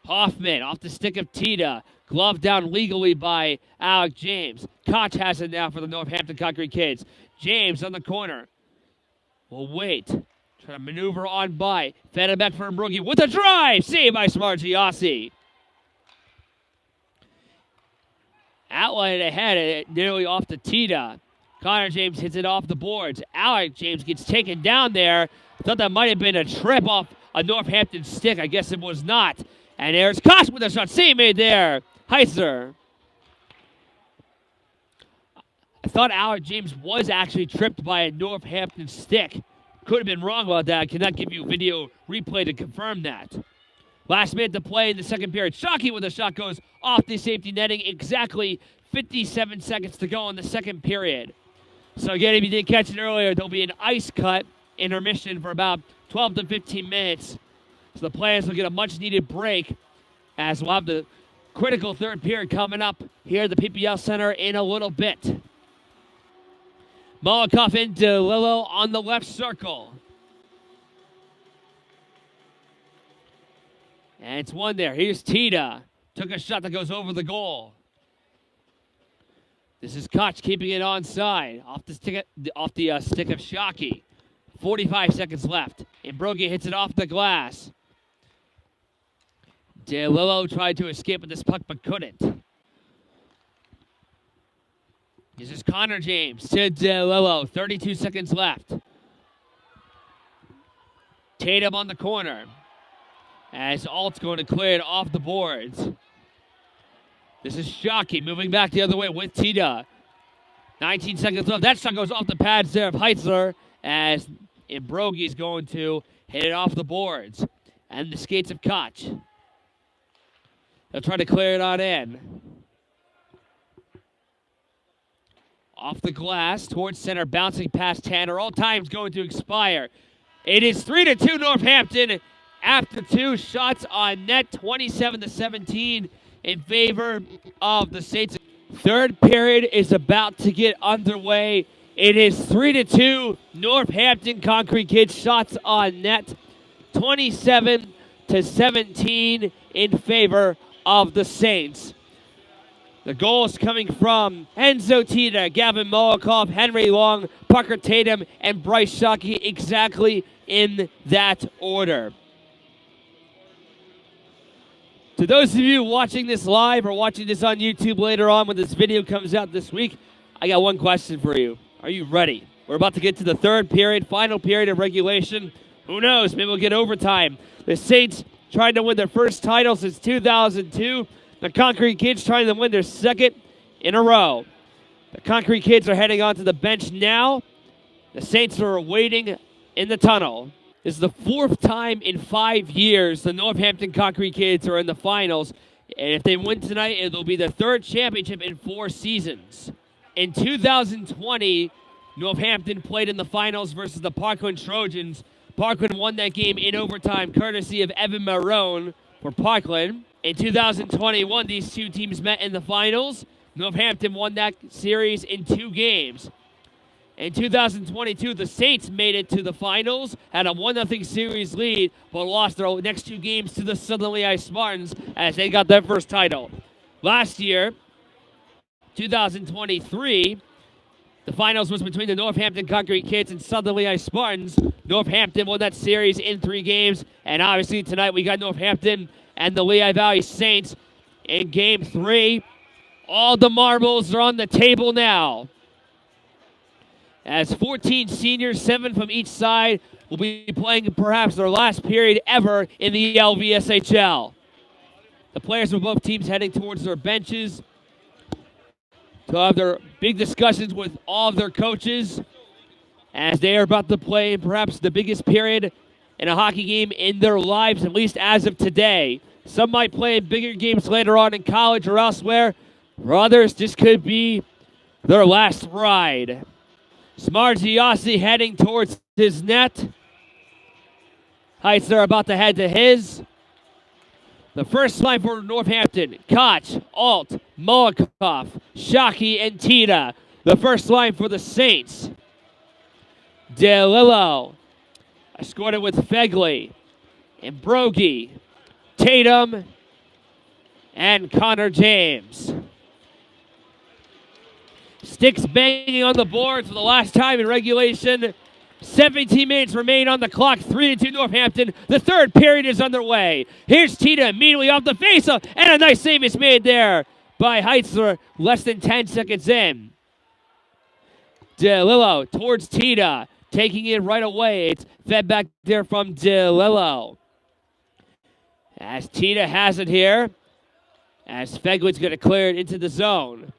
Hoffman off the stick of Tita. Glove down legally by Alec James. Koch has it now for the Northampton Konkrete kids. James on the corner. Will wait. Trying to maneuver on by. Fed it back for Mbrogi with a drive. Saved by Smargiossi. Outline ahead, nearly off to Tita. Connor James hits it off the boards. Alec James gets taken down there. Thought that might have been a trip off a Northampton stick. I guess it was not. And there's Koch with a shot. Save made there. Heiser. I thought Alec James was actually tripped by a Northampton stick. Could have been wrong about that. I cannot give you video replay to confirm that. Last minute to play in the second period. Shockey with a shot goes off the safety netting. Exactly 57 seconds to go in the second period. So again, if you didn't catch it earlier, there'll be an ice cut intermission for about 12 to 15 minutes. So the players will get a much-needed break as we'll have the critical third period coming up here at the PPL Center in a little bit. Molotov into Lillo on the left circle. And it's one there. Here's Tita. Took a shot that goes over the goal. This is Koch keeping it onside. Off the stick of Shockey. 45 seconds left. And Brogy hits it off the glass. DeLillo tried to escape with this puck but couldn't. This is Connor James to DeLillo. 32 seconds left. Tatum on the corner. As Alt's going to clear it off the boards. This is Shockey moving back the other way with Tita. 19 seconds left. That shot goes off the pads there of Heitzler as Imbrogi's going to hit it off the boards. And the skates of Koch. They'll try to clear it on in. Off the glass towards center, bouncing past Tanner. All time's going to expire. It is 3-2 Northampton after 2 shots on net, 27-17 in favor of the Saints. Third period is about to get underway. It is 3-2 Northampton Konkrete kids shots on net, 27-17 in favor of the Saints. The goals coming from Enzo Tita, Gavin Molokov, Henry Long, Parker Tatum, and Bryce Shockey, exactly in that order. To those of you watching this live or watching this on YouTube later on when this video comes out this week, I got one question for you. Are you ready? We're about to get to the third period, final period of regulation. Who knows? Maybe we'll get overtime. The Saints trying to win their first title since 2002. The Konkrete kids trying to win their second in a row. The Konkrete kids are heading onto the bench now. The Saints are waiting in the tunnel. This is the 4th time in 5 years the Northampton Konkrete kids are in the finals. And if they win tonight, it'll be their 3rd championship in 4 seasons. In 2020, Northampton played in the finals versus the Parkland Trojans. Parkland won that game in overtime, courtesy of Evan Marone for Parkland. In 2021, these two teams met in the finals. Northampton won that series in 2 games. In 2022, the Saints made it to the finals, had a 1-0 series lead, but lost their next 2 games to the Southern Lehigh Spartans as they got their first title. Last year, 2023, the finals was between the Northampton Konkrete kids and Southern Lehigh Spartans. Northampton won that series in 3 games, and obviously tonight we got Northampton and the Lehigh Valley Saints in Game 3. All the marbles are on the table now. As 14 seniors, 7 from each side, will be playing perhaps their last period ever in the LVSHL. The players of both teams heading towards their benches to have their big discussions with all of their coaches as they are about to play perhaps the biggest period in a hockey game in their lives, at least as of today. Some might play in bigger games later on in college or elsewhere. For others, this could be their last ride. Smargiassi heading towards his net. Heights are about to head to his. The first line for Northampton, Koch, Alt, Molokov, Shockey, and Tita. The first line for the Saints. DeLillo. I scored it with Fegley, and Brogy, Tatum, and Connor James. Sticks banging on the boards for the last time in regulation. 17 minutes remain on the clock, 3-2 Northampton. The third period is underway. Here's Tita immediately off the faceoff, and a nice save is made there by Heitzler less than 10 seconds in. DeLillo towards Tita, taking it right away. It's fed back there from DeLillo. As Tita has it here, as Fegley's going to clear it into the zone.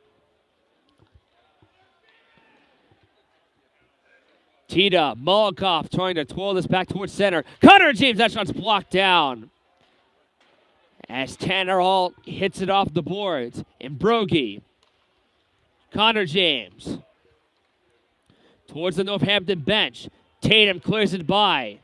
Tita, Molokov trying to twirl this back towards center. Connor James, that shot's blocked down. As Tanner Hall hits it off the boards. And Brogy. Connor James. Towards the Northampton bench. Tatum clears it by.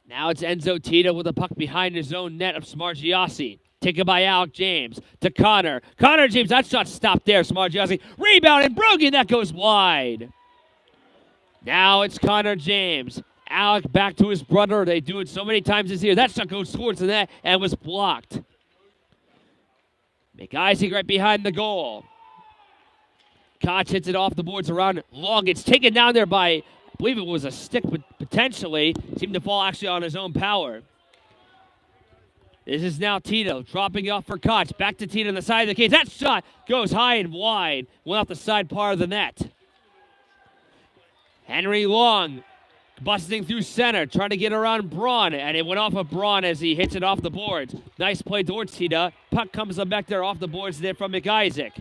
Now it's Enzo Tita with a puck behind his own net of Smargiassi. Taken by Alec James to Connor. Connor James, that shot stopped there. Smargiassi. Rebound and Brogy, that goes wide. Now it's Connor James. Alec back to his brother. They do it so many times this year. That shot goes towards the net and was blocked. McIsaac right behind the goal. Koch hits it off the boards around long. It's taken down there by, I believe it was a stick, but potentially seemed to fall actually on his own power. This is now Tito dropping off for Koch. Back to Tito on the side of the cage. That shot goes high and wide. Went off the side part of the net. Henry Long busting through center, trying to get around Braun, and it went off of Braun as he hits it off the boards. Nice play towards Tito. Puck comes up back there off the boards there from McIsaac.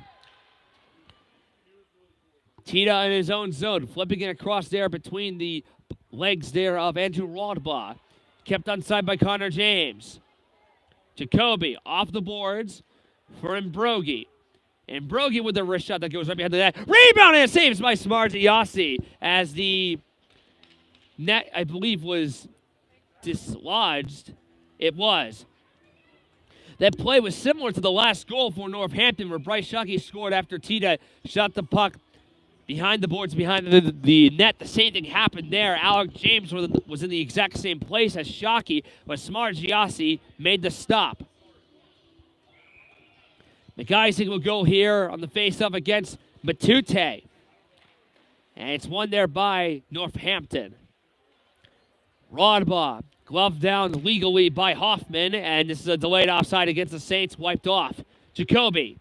Tito in his own zone, flipping it across there between the legs there of Andrew Rodbaugh. Kept onside by Connor James. Jacoby off the boards for Brogy. And Brogy with the wrist shot that goes right behind the net. Rebound and saves by Smargiassi as the net, I believe, was dislodged. It was. That play was similar to the last goal for Northampton where Bryce Shockey scored after Tita shot the puck behind the boards, behind the net. The same thing happened there. Alec James was in the exact same place as Shockey, but Smargiassi made the stop. McIsaac will go here on the face-off against Matute. And it's won there by Northampton. Rodbaugh, glove down legally by Hoffman, and this is a delayed offside against the Saints, wiped off. Jacoby.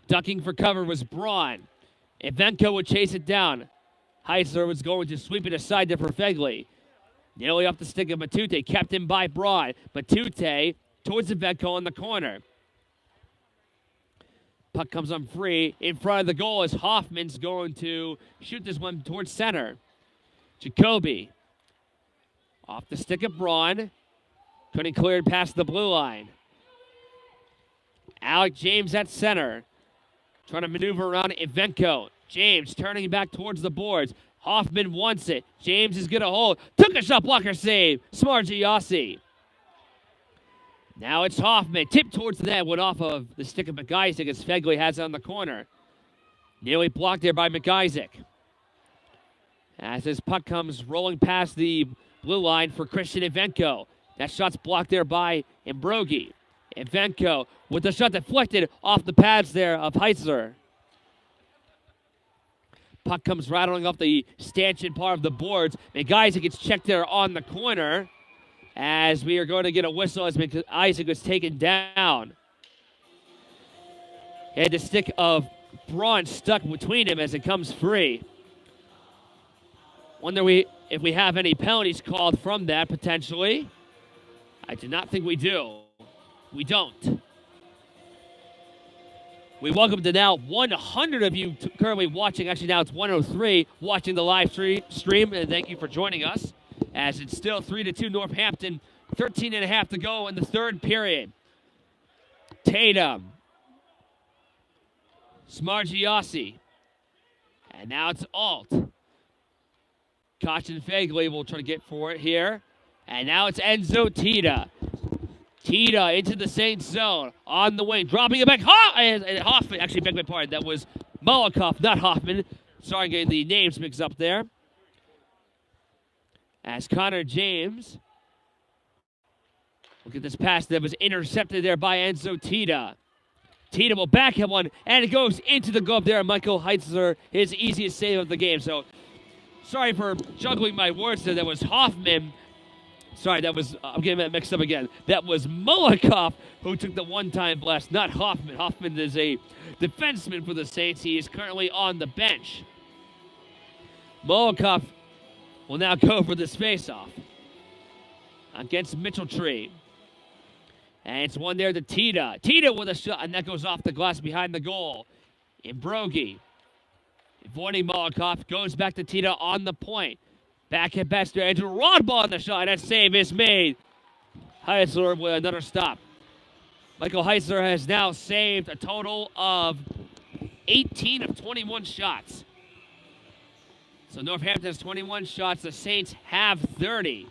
Ducking for cover was Braun. Ivenko would chase it down. Heisler was going to sweep it aside there for Fegley. Nearly off the stick of Matute, kept him by Braun. Matute towards Ivenko on the corner. Puck comes on free in front of the goal as Hoffman's going to shoot this one towards center. Jacoby off the stick of Braun. Couldn't clear it past the blue line. Alec James at center. Trying to maneuver around Ivenko. James turning back towards the boards. Hoffman wants it. James is going to hold. Took a shot blocker save. Smargiassi. Now it's Hoffman. Tipped towards the net. Went off of the stick of McIsaac as Fegley has it on the corner. Nearly blocked there by McIsaac. As this puck comes rolling past the blue line for Christian Ivenko. That shot's blocked there by Brogy. Ivenko with the shot deflected off the pads there of Heisler. Puck comes rattling off the stanchion part of the boards. McIsaac gets checked there on the corner as we are going to get a whistle as McIsaac was taken down. And the stick of Braun stuck between him as it comes free. Wonder if we have any penalties called from that, potentially. I do not think we do. We don't. We welcome to now 100 of you currently watching. Actually, now it's 103 watching the live stream. And thank you for joining us as it's still 3-2 Northampton. 13 and a half to go in the third period. Tatum. Smargiassi. And now it's Alt. Koch and Fagley will try to get for it here. And now it's Enzo Tita. Tita into the Saints zone. On the wing. Dropping it back. And Hoffman. Actually, beg my pardon. That was Molokov, not Hoffman. Sorry, I'm getting the names mixed up there. As Connor James. Look at this pass that was intercepted there by Enzo Tita. Tita will backhand one, and it goes into the glove there. Michael Heitzler, his easiest save of the game. So, sorry for juggling my words there. That was Hoffman. Sorry, that was, I'm getting that mixed up again. That was Molokov who took the one-time blast, not Hoffman. Hoffman is a defenseman for the Saints. He is currently on the bench. Molokov will now go for this face-off against Mitchell Tree. And it's one there to Tita. Tita with a shot, and that goes off the glass behind the goal. Imbrogi, avoiding Molokov, goes back to Tita on the point. Back at Bester, and Rodball on the shot, and that save is made. Heitzler with another stop. Michael Heitzler has now saved a total of 18 of 21 shots. So Northampton has 21 shots. The Saints have 30.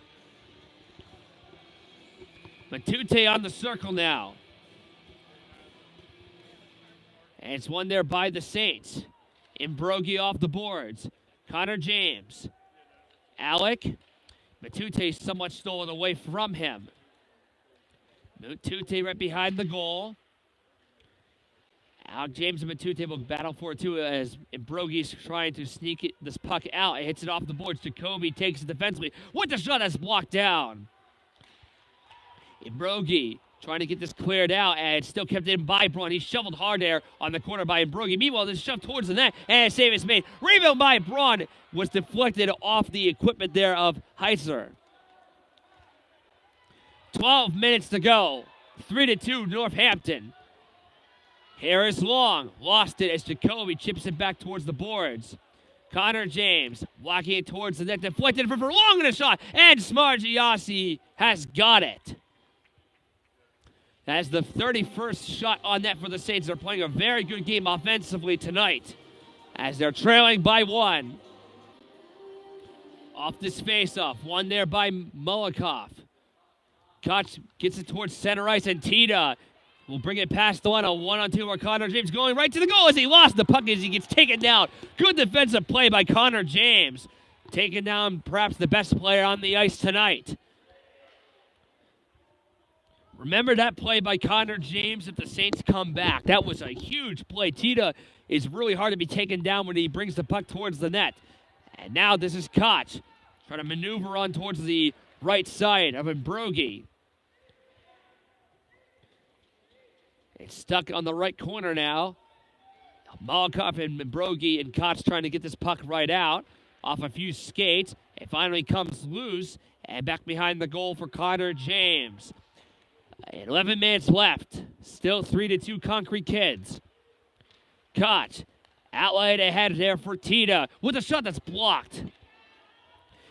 Matute on the circle now. And it's one there by the Saints. Imbrogi off the boards. Connor James. Alec. Matute somewhat stolen away from him. Matute right behind the goal. Alec James and Matute will battle for it too as Imbrogi's trying to sneak this puck out. It hits it off the boards. Jacoby takes it defensively. With the shot that's blocked down. Imbrogi trying to get this cleared out, and it's still kept in by Braun. He's shoveled hard there on the corner by Imbrogi. Meanwhile, this shoved towards the net, and a save is made. Rebound by Braun was deflected off the equipment there of Heitzler. 12 minutes to go. 3-2 Northampton. Harris Long lost it as Jacoby chips it back towards the boards. Connor James walking it towards the net, deflected for Long in a shot, and Smargiassi has got it. That's the 31st shot on net for the Saints. They're playing a very good game offensively tonight as they're trailing by 1. Off this face-off. One there by Molokov. Koch gets it towards center ice, and Tita will bring it past the line. A 1-on-2 where Connor James going right to the goal as he lost the puck as he gets taken down. Good defensive play by Connor James. Taking down perhaps the best player on the ice tonight. Remember that play by Connor James if the Saints come back. That was a huge play. Tita is really hard to be taken down when he brings the puck towards the net. And now this is Koch trying to maneuver on towards the right side of Imbrogi. It's stuck on the right corner now. Molokov and Imbrogi and Koch trying to get this puck right out off a few skates. It finally comes loose and back behind the goal for Connor James. 11 minutes left. Still 3-2 Konkrete Kids. Koch outlet ahead there for Tita with a shot that's blocked.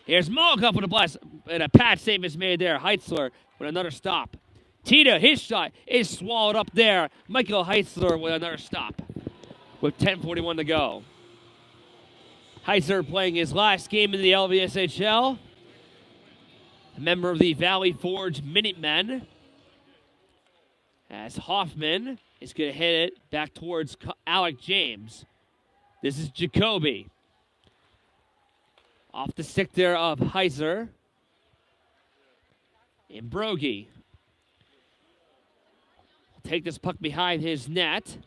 Here's Molokov with a blast, and a pad save is made there. Heitzler with another stop. Tita, his shot is swallowed up there. Michael Heitzler with another stop with 10:41 to go. Heitzler playing his last game in the LVSHL. A member of the Valley Forge Minutemen. As Hoffman is going to hit it back towards Alec James. This is Jacoby. Off the stick there of Heiser. Imbrogi. Take this puck behind his net.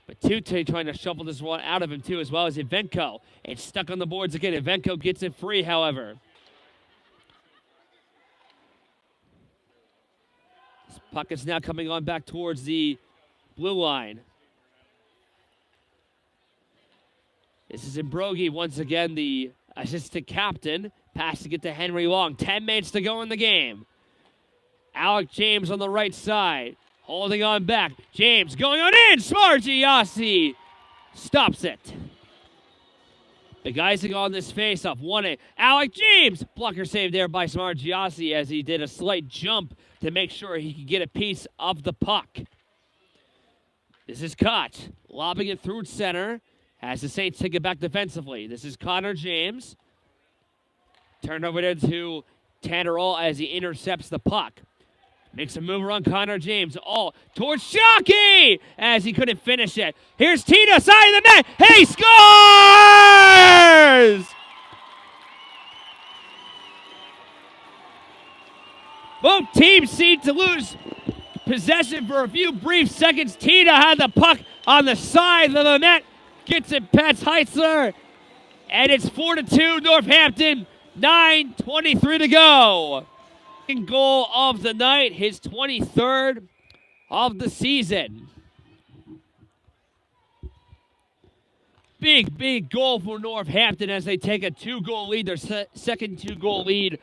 But Tute trying to shuffle this one out of him too, as well as Ivenko. It's stuck on the boards again. Ivenko gets it free, however. This puck is now coming on back towards the blue line. This is Imbrogi once again, the assistant captain, passing it to Henry Long. 10 minutes to go in the game. Alec James on the right side, holding on back. James going on in. Smargiassi stops it. Big icing on this faceoff. 1-8. Alec James. Blocker save there by Smargiassi as he did a slight jump to make sure he could get a piece of the puck. This is Koch lobbing it through center as the Saints take it back defensively. This is Connor James. Turned over there to Tanner All as he intercepts the puck. Makes a move around Connor James. All towards Shockey as he couldn't finish it. Here's Tita, side of the net. He scores! Both teams seem to lose possession for a few brief seconds. Tita had the puck on the side of the net. Gets it past Heitzler. And it's 4-2 Northampton. 9:23 to go. Goal of the night, his 23rd of the season. Big goal for Northampton as they take a 2-goal lead, their second 2-goal lead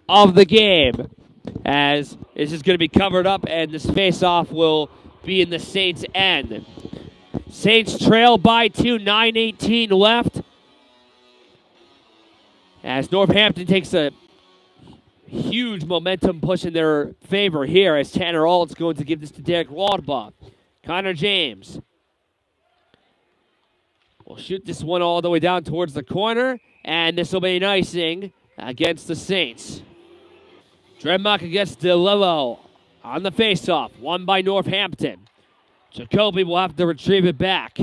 of the game. As this is going to be covered up and this face-off will be in the Saints' end. Saints trail by 2, 9:18 left. As Northampton takes a huge momentum push in their favor here as Tanner Alt's going to give this to Derek Waldbaugh. Connor James will shoot this one all the way down towards the corner, and this will be an icing against the Saints. Drenmach against DeLillo on the faceoff, won by Northampton. Jacoby will have to retrieve it back.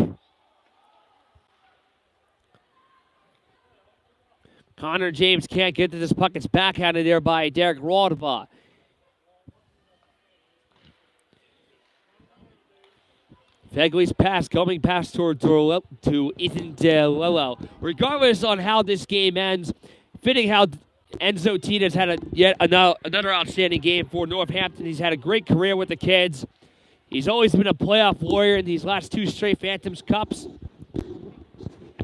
Connor James can't get to this puck. It's backhanded there by Derek Waldbaugh. Fegley's pass coming past to Ethan DeLillo. Regardless on how this game ends, fitting how Enzo Tita's had yet another outstanding game for Northampton. He's had a great career with the kids. He's always been a playoff warrior in these last 2 straight Phantoms Cups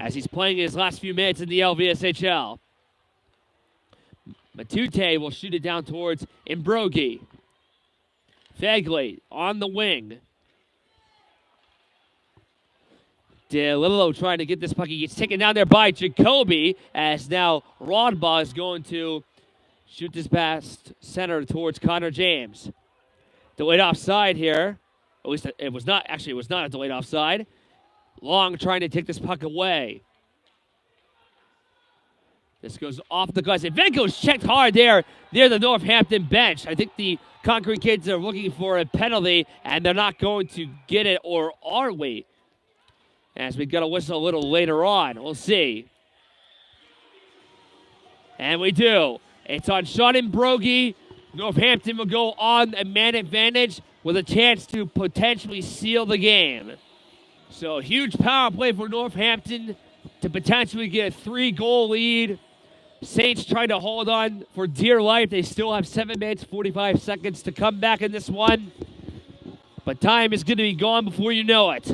as he's playing his last few minutes in the LVSHL. Matute will shoot it down towards Imbrogi. Fegley on the wing. DeLillo trying to get this puck. He gets taken down there by Jacoby as now Rodbaugh is going to shoot this past center towards Connor James. Delayed offside here. At least it was not. Actually, it was not a delayed offside. Long trying to take this puck away. This goes off the glass. Evenko's checked hard there near the Northampton bench. I think the Konkrete kids are looking for a penalty, and they're not going to get it, or are we? As we got a whistle a little later on. We'll see. And we do. It's on Sean Imbrogi. Northampton will go on a man advantage with a chance to potentially seal the game. So a huge power play for Northampton to potentially get a 3-goal lead. Saints trying to hold on for dear life. They still have 7 minutes, 45 seconds to come back in this one. But time is going to be gone before you know it.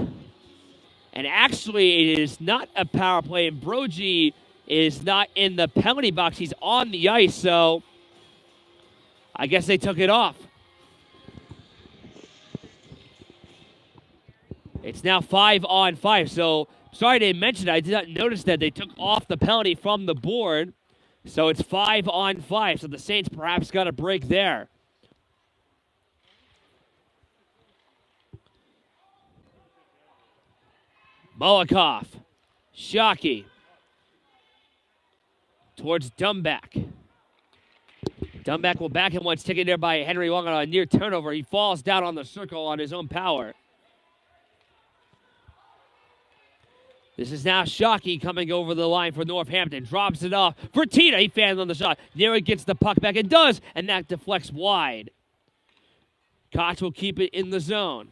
And actually, it is not a power play. And Brogy is not in the penalty box. He's on the ice, so I guess they took it off. It's now 5-on-5. So, sorry I didn't mention it. I did not notice that they took off the penalty from the board. So, it's 5-on-5. So, the Saints perhaps got a break there. Molikoff. Shockey. Towards Dumback. Dumback will back him once taken there by Henry Long on a near turnover. He falls down on the circle on his own power. This is now Shockey coming over the line for Northampton. Drops it off for Tita. He fans on the shot. Neary gets the puck back and does, and that deflects wide. Koch will keep it in the zone.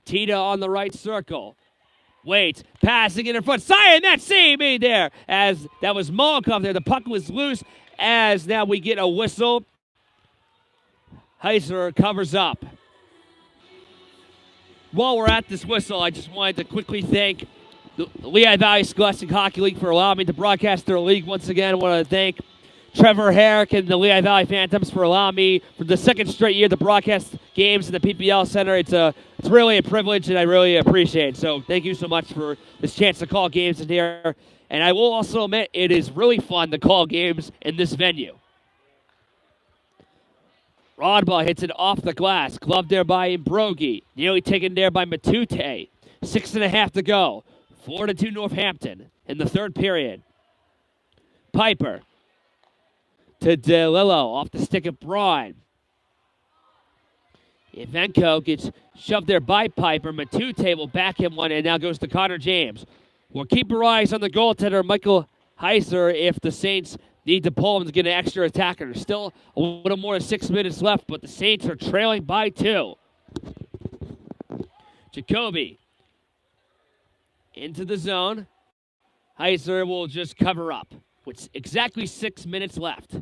Tita on the right circle. Waits, passing it in front. Sion, that save made there as that was Molikoff there. The puck was loose as now we get a whistle. Heiser covers up. While we're at this whistle, I just wanted to quickly thank the Lehigh Valley Scholastic Hockey League for allowing me to broadcast their league once again. I want to thank Trevor Herrick and the Lehigh Valley Phantoms for allowing me for the second straight year to broadcast games in the PPL Center. It's really a privilege, and I really appreciate it. So thank you so much for this chance to call games in here. And I will also admit it is really fun to call games in this venue. Rodball hits it off the glass. Gloved there by Brogy. Nearly taken there by Matute. 6.5 to go. 4-2 Northampton in the third period. Piper to DeLillo off the stick of Braun. Ivenko gets shoved there by Piper. Matute will back him one and now goes to Connor James. We'll keep our eyes on the goaltender, Michael Heiser, if the Saints need to pull him to get an extra attacker. There's still a little more than 6 minutes left, but the Saints are trailing by 2. Jacoby into the zone. Heiser will just cover up with exactly 6 minutes left.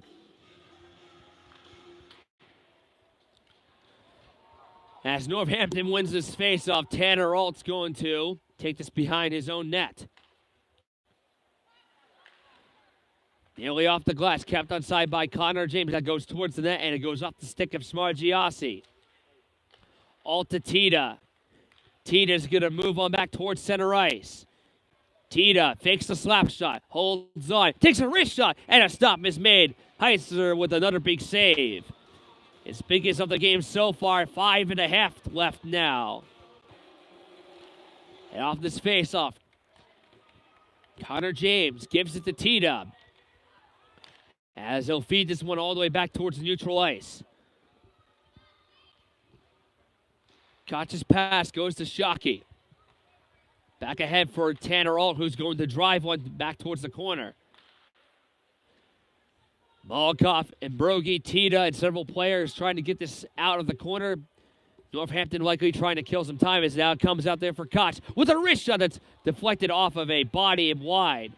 As Northampton wins this faceoff, Tanner Alt's going to take this behind his own net. Nearly off the glass, kept onside by Connor James. That goes towards the net, and it goes off the stick of Smargiassi. Alt to Tita. Tita's going to move on back towards center ice. Tita fakes the slap shot, holds on, takes a wrist shot, and a stop is made. Heiser with another big save. His biggest of the game so far, 5.5 left now. And off this face-off, Connor James gives it to Tita. As he'll feed this one all the way back towards the neutral ice. Koch's pass goes to Shockey. Back ahead for Tanner Alt, who's going to drive one back towards the corner. Molokov and Brogy, Tita, and several players trying to get this out of the corner. Northampton likely trying to kill some time as now it comes out there for Koch with a wrist shot that's deflected off of a body and wide.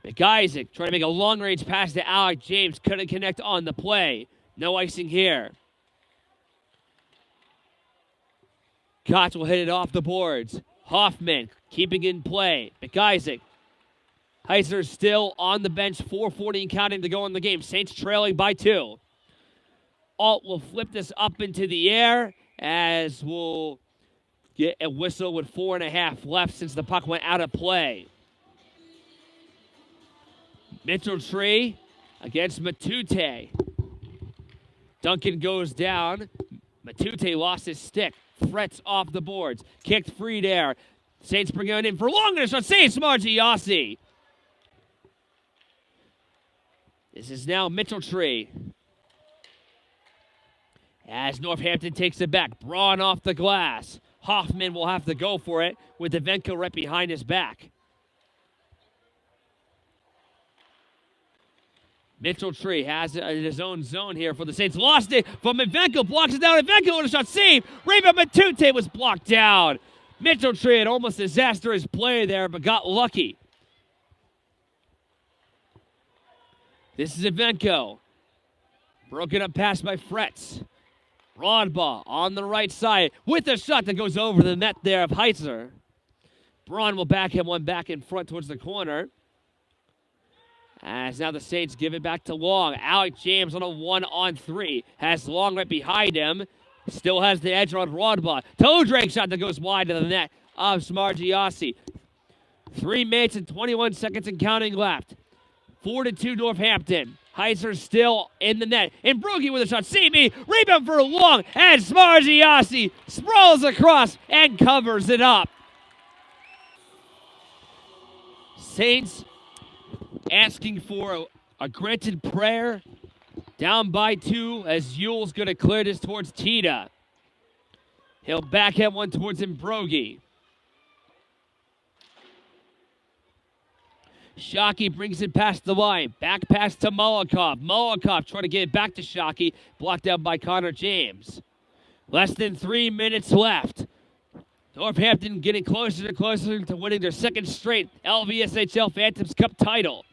McIsaac trying to make a long-range pass to Alec James. Couldn't connect on the play. No icing here. Koch will hit it off the boards. Hoffman keeping in play. McIsaac. Heiser still on the bench. 4:40 and counting to go in the game. Saints trailing by 2. Alt will flip this up into the air as we'll get a whistle with 4.5 left since the puck went out of play. Mitchell Tree against Matute. Duncan goes down. Matute lost his stick. Threats off the boards. Kicked free there. Saints bring it in for longer. So save Smargiassi. This is now Mitchell Tree. As Northampton takes it back. Braun off the glass. Hoffman will have to go for it with Ivenko right behind his back. Mitchell Tree has it in his own zone here for the Saints. Lost it from Ivenko. Blocks it down. Ivenko with a shot. Save. Raymond Matute was blocked down. Mitchell Tree had almost disastrous play there, but got lucky. This is Ivenko. Broken up pass by Fretz. Rodball on the right side with a shot that goes over the net there of Heiser. Braun will back him one back in front towards the corner. As now the Saints give it back to Long. Alec James on a 1-on-3. Has Long right behind him. Still has the edge on Rodball. Toe drag shot that goes wide of the net of Smargiassi. 3 minutes and 21 seconds and counting left. 4-2 Northampton. Heiser still in the net. And Brogy with a shot. See me. Rebound for Long. And Smargiassi sprawls across and covers it up. Saints asking for a granted prayer. Down by 2 as Yule's going to clear this towards Tita. He'll backhand one towards Brogy. Shockey brings it past the line. Back pass to Molokov. Molokov trying to get it back to Shockey. Blocked out by Connor James. Less than 3 minutes left. Northampton getting closer and closer to winning their second straight LVSHL Phantoms Cup title.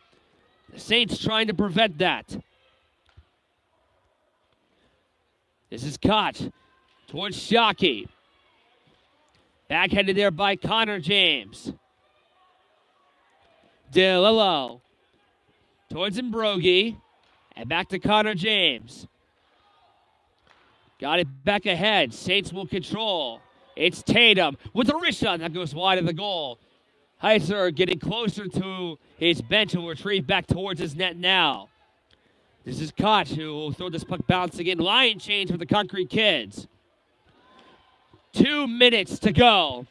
The Saints trying to prevent that. This is Koch towards Shockey. Backhanded there by Connor James. DeLillo towards Mbrogi. And back to Connor James. Got it back ahead. Saints will control. It's Tatum with a wrist shot that goes wide of the goal. Heiser getting closer to his bench and will retrieve back towards his net now. This is Koch who will throw this puck bouncing in. Line change for the Konkrete Kids. 2 minutes to go.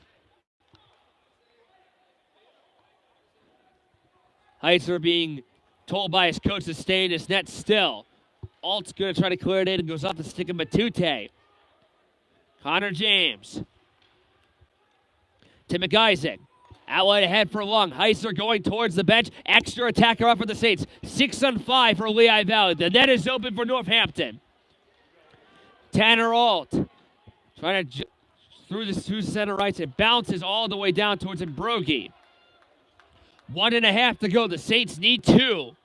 Heiser being told by his coach to stay in his net still. Alt's going to try to clear it in and goes off the stick of Matute. Connor James. To McIsaac. Outlet ahead for Long. Heiser going towards the bench. Extra attacker up for the Saints. 6-on-5 for Lehigh Valley. The net is open for Northampton. Tanner Alt. Trying to through the two center rights. It bounces all the way down towards Mbrogi. 1.5 to go. The Saints need 2.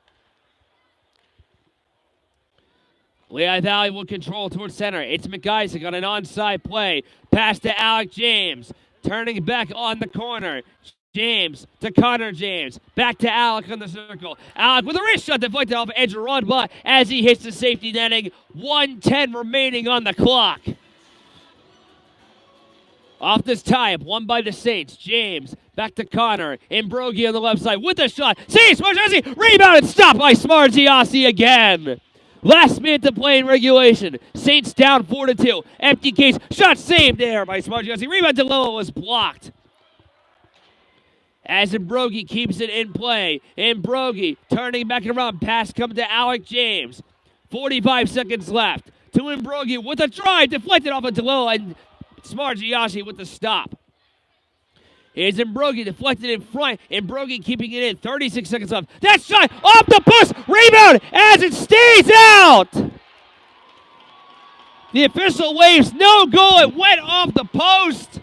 Lehigh Valley will control towards center. It's McIsaac on an onside play. Pass to Alec James. Turning back on the corner. James to Connor James. Back to Alec on the circle. Alec with a wrist shot deflected off edge of run by as he hits the safety netting. 1:10 remaining on the clock. Off this tie-up, won by the Saints. James back to Connor. Mbrogi on the left side with a shot. See, Smargiassi rebounded, stopped by Smargiassi again. Last minute to play in regulation. Saints down 4-2. Empty case. Shot saved there by Smargiassi. Rebound to Lillo was blocked. As Mbrogi keeps it in play. Mbrogi turning back around. Pass comes to Alec James. 45 seconds left. To Mbrogi with a drive. Deflected off of DeLillo and Smargiassi with the stop. Here's Mbrogi deflected in front. Mbrogi keeping it in. 36 seconds left. That shot off the post. Rebound as it stays out. The official waves no goal. It went off the post.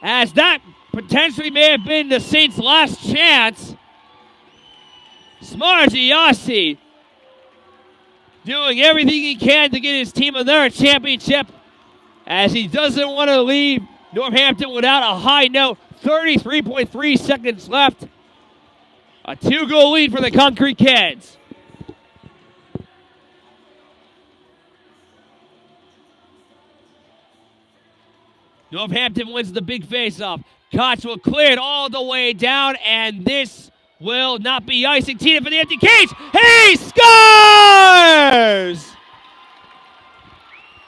As that potentially may have been the Saints' last chance. Smargiassi doing everything he can to get his team another championship as he doesn't want to leave Northampton without a high note. 33.3 seconds left. A 2-goal lead for the Konkrete Kids. Northampton wins the big face-off. Koch will clear it all the way down, and this will not be icing. Tina for the empty cage. He scores!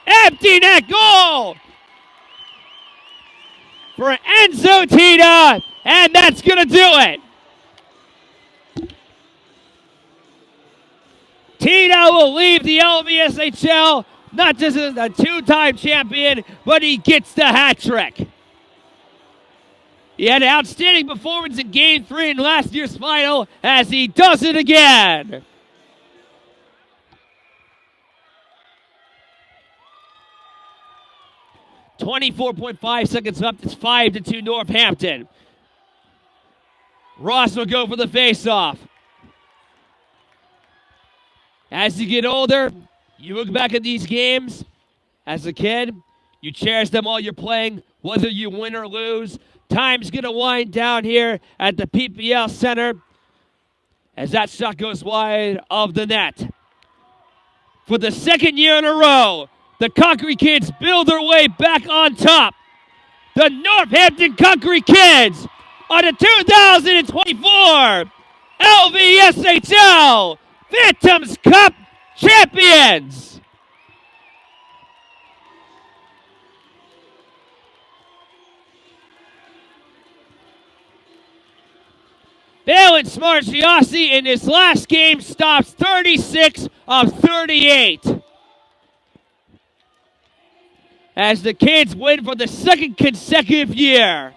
Empty net goal for Enzo Tina, and that's going to do it. Tina will leave the LVSHL not just as a 2-time champion, but he gets the hat trick. He had an outstanding performance in Game 3 in last year's final as he does it again. .5 seconds left. It's 5-2 Northampton. Ross will go for the face-off. As you get older, you look back at these games. As a kid, you cherish them while you're playing, whether you win or lose. Time's going to wind down here at the PPL Center as that shot goes wide of the net. For the second year in a row, the Konkrete Kids build their way back on top. The Northampton Konkrete Kids are the 2024 LVSHL Phantoms Cup champions. Valen Smargiassi in his last game stops 36 of 38. As the Kids win for the second consecutive year.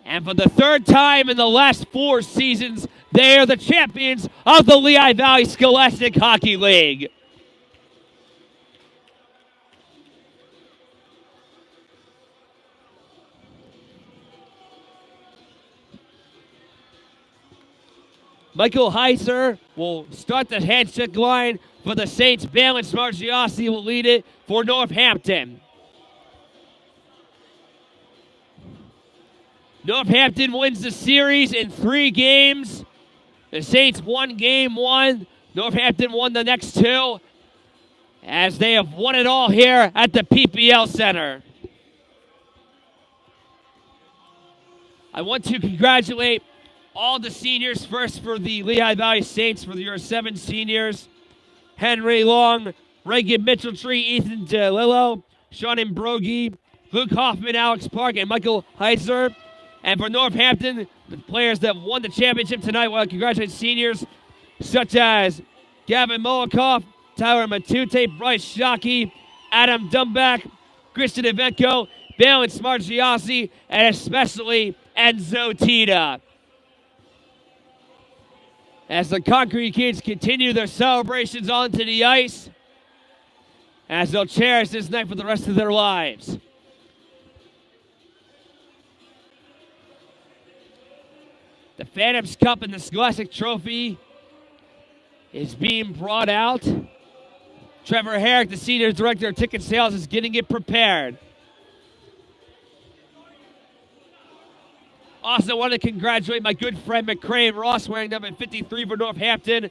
And for the third time in the last 4 seasons, they are the champions of the Lehigh Valley Scholastic Hockey League. Michael Heiser will start the handshake line for the Saints. Valence Margiossi will lead it for Northampton. Northampton wins the series in 3 games. The Saints won game 1. Northampton won the next 2, as they have won it all here at the PPL Center. I want to congratulate all the seniors. First for the Lehigh Valley Saints, for your 7 seniors: Henry Long, Reagan Mitchell-Tree, Ethan DeLillo, Sean Imbrogi, Luke Hoffman, Alex Park, and Michael Heiser. And for Northampton, the players that won the championship tonight, I want to congratulate seniors such as Gavin Molikoff, Tyler Matute, Bryce Shockey, Adam Dumback, Christian Ivenko, Valence Margiossi, and especially Enzo Tita. As the Konkrete kids continue their celebrations onto the ice, as they'll cherish this night for the rest of their lives. The Phantoms Cup and the Scholastic Trophy is being brought out. Trevor Herrick, the Senior Director of Ticket Sales, is getting it prepared. Also want to congratulate my good friend McCrane Ross, wearing number 53 for Northampton,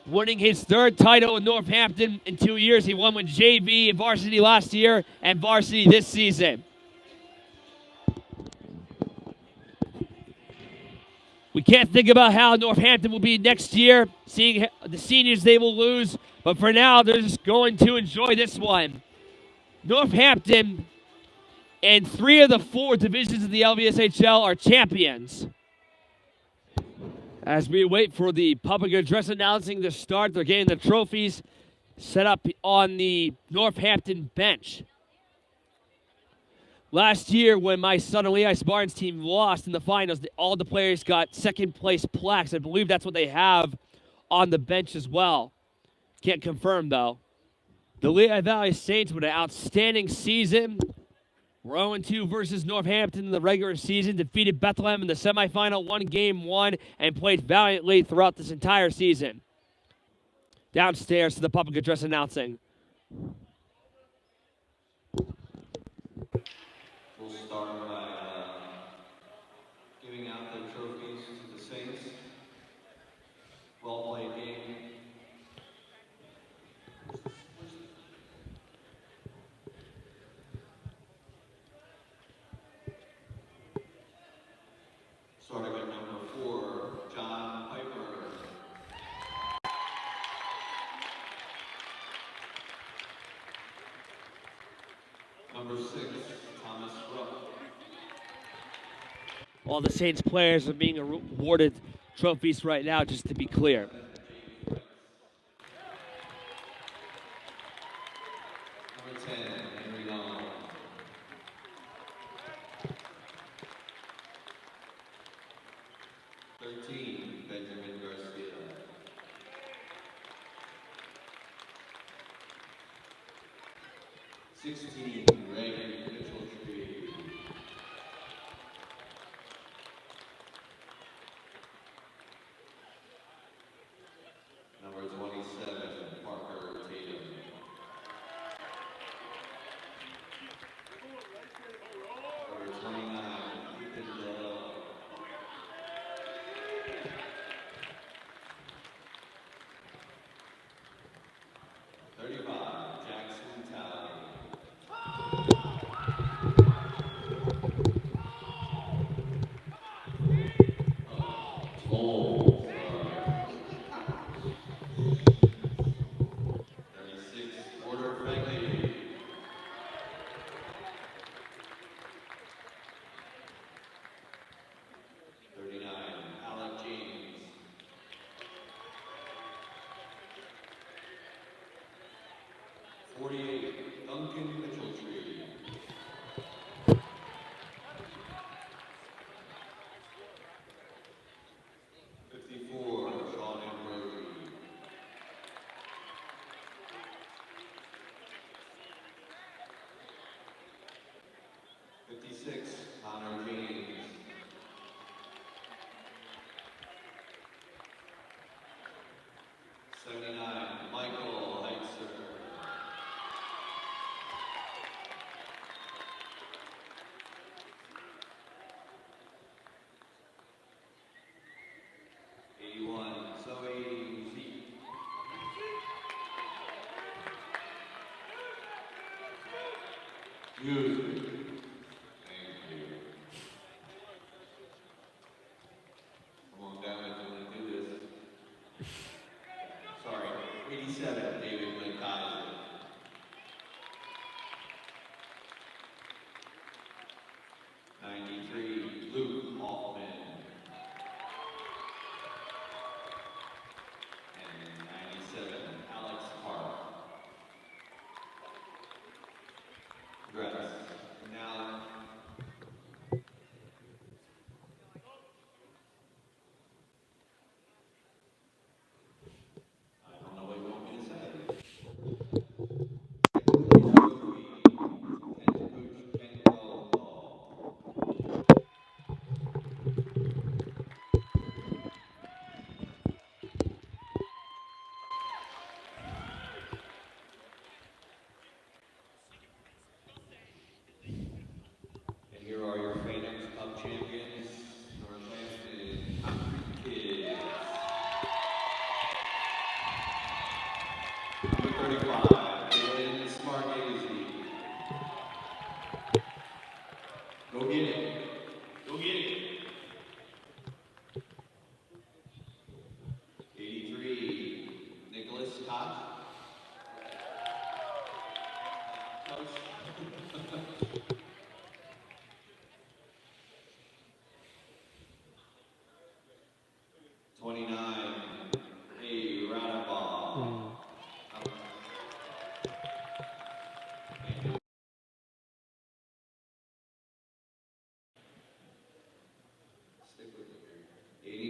winning his 3rd title in Northampton in 2 years. He won with JV and Varsity last year and Varsity this season. We can't think about how Northampton will be next year, seeing the seniors they will lose, but for now, they're just going to enjoy this one. Northampton, in 3 of the 4 divisions of the LVSHL, are champions. As we wait for the public address announcing the start, they're getting the trophies set up on the Northampton bench. Last year, when my Southern Lehigh Spartans team lost in the finals, all the players got second-place plaques. I believe that's what they have on the bench as well. Can't confirm, though. The Lehigh Valley Saints with an outstanding season. We're 0-2 versus Northampton in the regular season, defeated Bethlehem in the semifinal, won game 1, and played valiantly throughout this entire season. Downstairs to the public address announcing. We'll start by giving out the trophies to the Saints. Well played game. Starting at number 4, John Piper. Number 6, Thomas Rupp. All the Saints players are being awarded trophies right now, just to be clear. Number 10, Henry Long. Benjamin Garcia. 16, Reagan Mitchell-Tree. 27, Parker Tatum. Number 29, Ethan DeLillo. 35, Jackson Talley. 36, Porter Fegley. 39, Alec James. 48, Duncan Mitchell-Tree. 54, Sean Ambrose. 56, Connor James. 79, Mike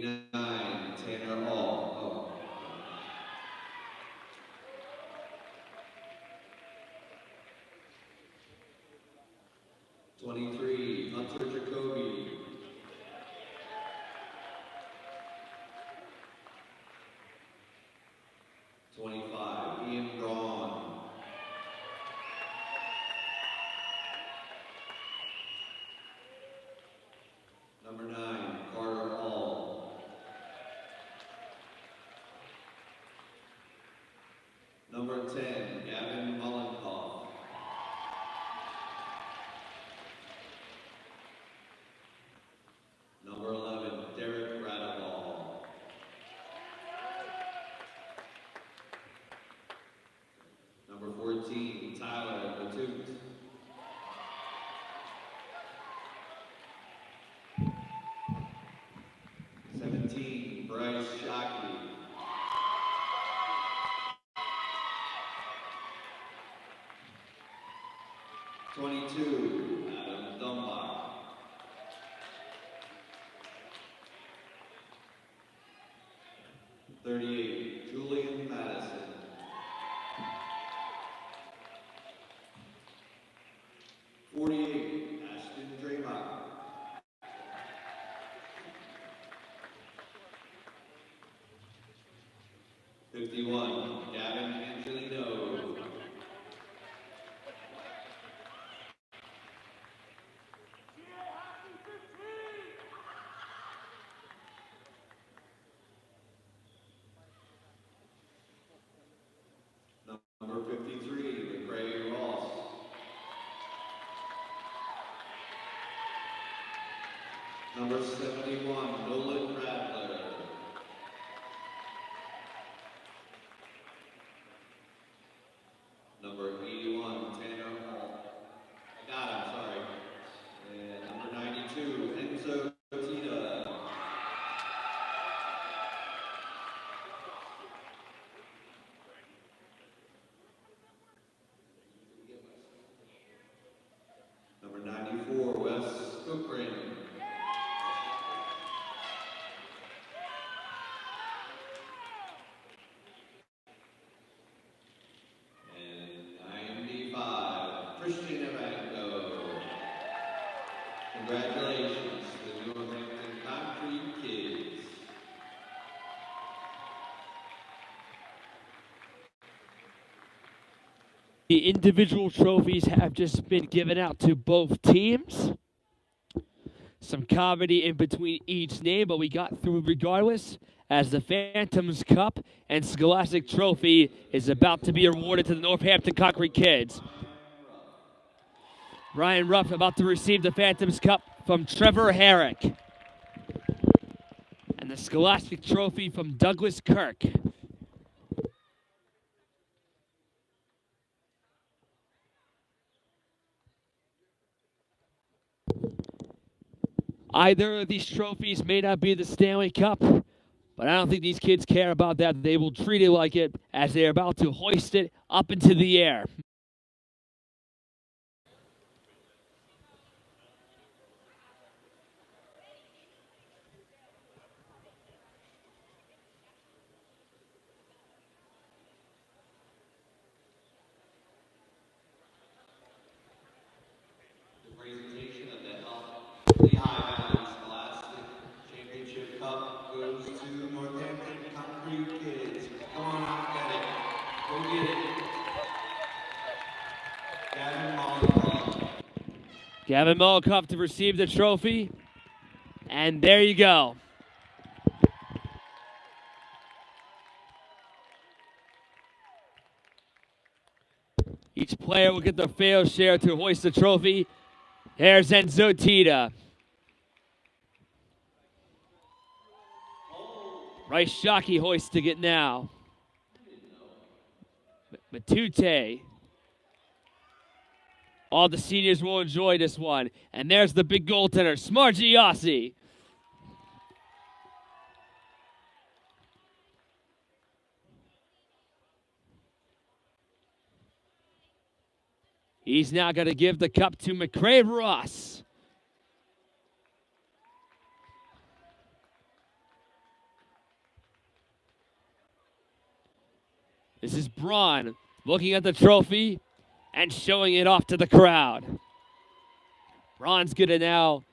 29, Tanner Hall. Oh. 23, Hunter Jacoby. 25, Ian Braun. 9, Carter Hall. 10, Gavin Mollenkoff. 11, Derek Radeball. 14, Tyler Batoot. 17, Bryce Shockey. 22, Adam Dunbar. 38, Julian Madison. 48, Ashton Draymond. 51, Gavin Angelino. 53, McCray Ross. 71, Nolan Radler. 81, Tanner Hall. I got him, sorry. And 92, Enzo Tita. 94, Wes Cookran. 95, Christian Evanko. Congratulations to the Northampton Konkrete kids. The individual trophies have just been given out to both teams. Some comedy in between each name, but we got through regardless, as the Phantoms Cup and Scholastic Trophy is about to be awarded to the Northampton Konkrete kids. Ryan Ruff about to receive the Phantoms Cup from Trevor Herrick. And the Scholastic Trophy from Douglas Kirk. Either of these trophies may not be the Stanley Cup, but I don't think these kids care about that. They will treat it like it as they're about to hoist it up into the air. The presentation of the Lehigh Scholastic Championship Cup goes to Northampton Konkrete kids. Come on out, get it. Go get it. Gavin Mollenkoff. Gavin Mollenkoff to receive the trophy. And there you go. Each player will get their fair share to hoist the trophy. There's Enzo Tita. Bryce Shockey hoisting it now. Matute. All the seniors will enjoy this one. And there's the big goaltender, Smargy Yossi. He's now going to give the cup to McCray Ross. This is Braun looking at the trophy and showing it off to the crowd. Braun's going to now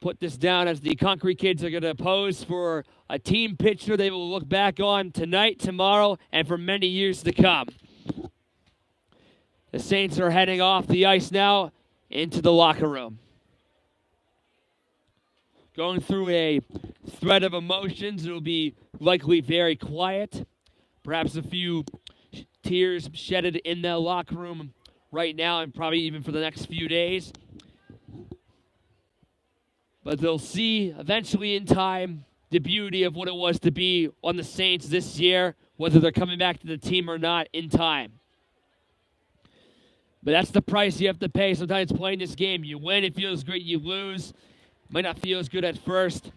put this down as the Konkrete kids are going to pose for a team picture they will look back on tonight, tomorrow, and for many years to come. The Saints are heading off the ice now into the locker room. Going through a thread of emotions. It will be likely very quiet. Perhaps a few tears shedded in that locker room right now and probably even for the next few days. But they'll see eventually in time the beauty of what it was to be on the Saints this year, whether they're coming back to the team or not in time. But that's the price you have to pay sometimes playing this game. You win, it feels great. You lose, might not feel as good at first.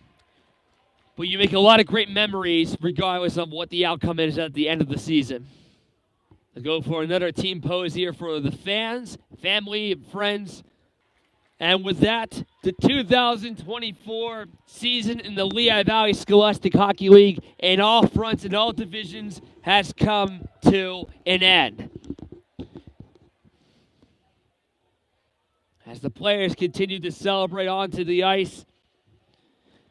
But you make a lot of great memories regardless of what the outcome is at the end of the season. I'll go for another team pose here for the fans, family, and friends. And with that, the 2024 season in the Lehigh Valley Scholastic Hockey League in all fronts and all divisions has come to an end. As the players continue to celebrate onto the ice,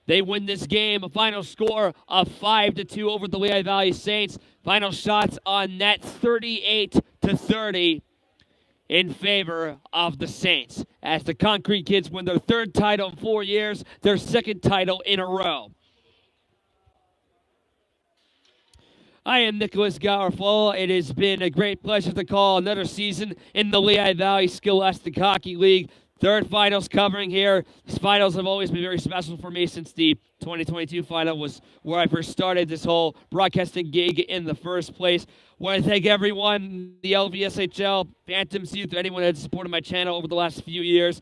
they win this game, a final score of 5-2 over the Lehigh Valley Saints. Final shots on net, 38-30 in favor of the Saints. As the Konkrete kids win their third title in 4 years, their second title in a row. I am Nicholas Garofalo. It has been a great pleasure to call another season in the Lehigh Valley Scholastic Hockey League. Third finals covering here. These finals have always been very special for me since the 2022 final was where I first started this whole broadcasting gig in the first place. I want to thank everyone, the LVSHL, Phantoms Youth, anyone that has supported my channel over the last few years.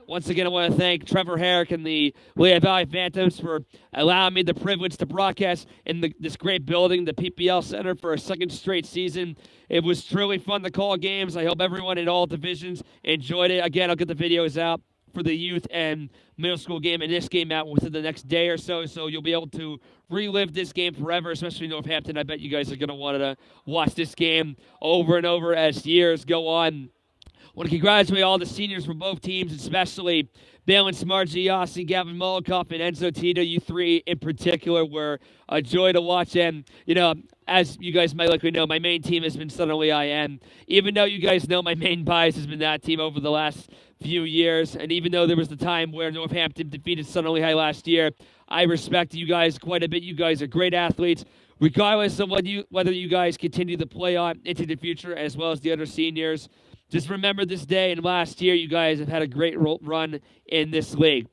Once again, I want to thank Trevor Herrick and the Lehigh Valley Phantoms for allowing me the privilege to broadcast in this great building, the PPL Center, for a second straight season. It was truly fun to call games. I hope everyone in all divisions enjoyed it. Again, I'll get the videos out for the youth and middle school game and this game out within the next day or so you'll be able to relive this game forever, especially Northampton. I bet you guys are going to want to watch this game over and over as years go on. I want to congratulate all the seniors from both teams, especially Balin Smargiassi, Gavin Molikoff, and Enzo Tito. You three in particular were a joy to watch. And, you know, as you guys might likely know, my main team has been Southern Lehigh. And even though you guys know my main bias has been that team over the last few years, and even though there was the time where Northampton defeated Southern Lehigh last year, I respect you guys quite a bit. You guys are great athletes. Regardless of whether you guys continue to play on into the future, as well as the other seniors, just remember this day and last year you guys have had a great run in this league.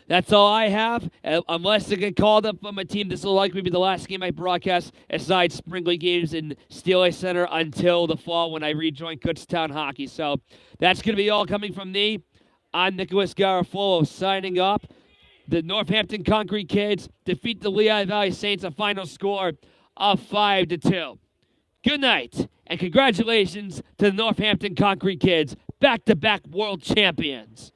That's all I have. Unless I get called up on my team, this will likely be the last game I broadcast aside spring league games in Steel Ice Center until the fall when I rejoin Kutztown Hockey. So that's going to be all coming from me. I'm Nicholas Garofalo signing up. The Northampton Konkrete kids defeat the Lehigh Valley Saints, a final score of 5-2. Good night, and congratulations to the Northampton Konkrete kids, back-to-back world champions.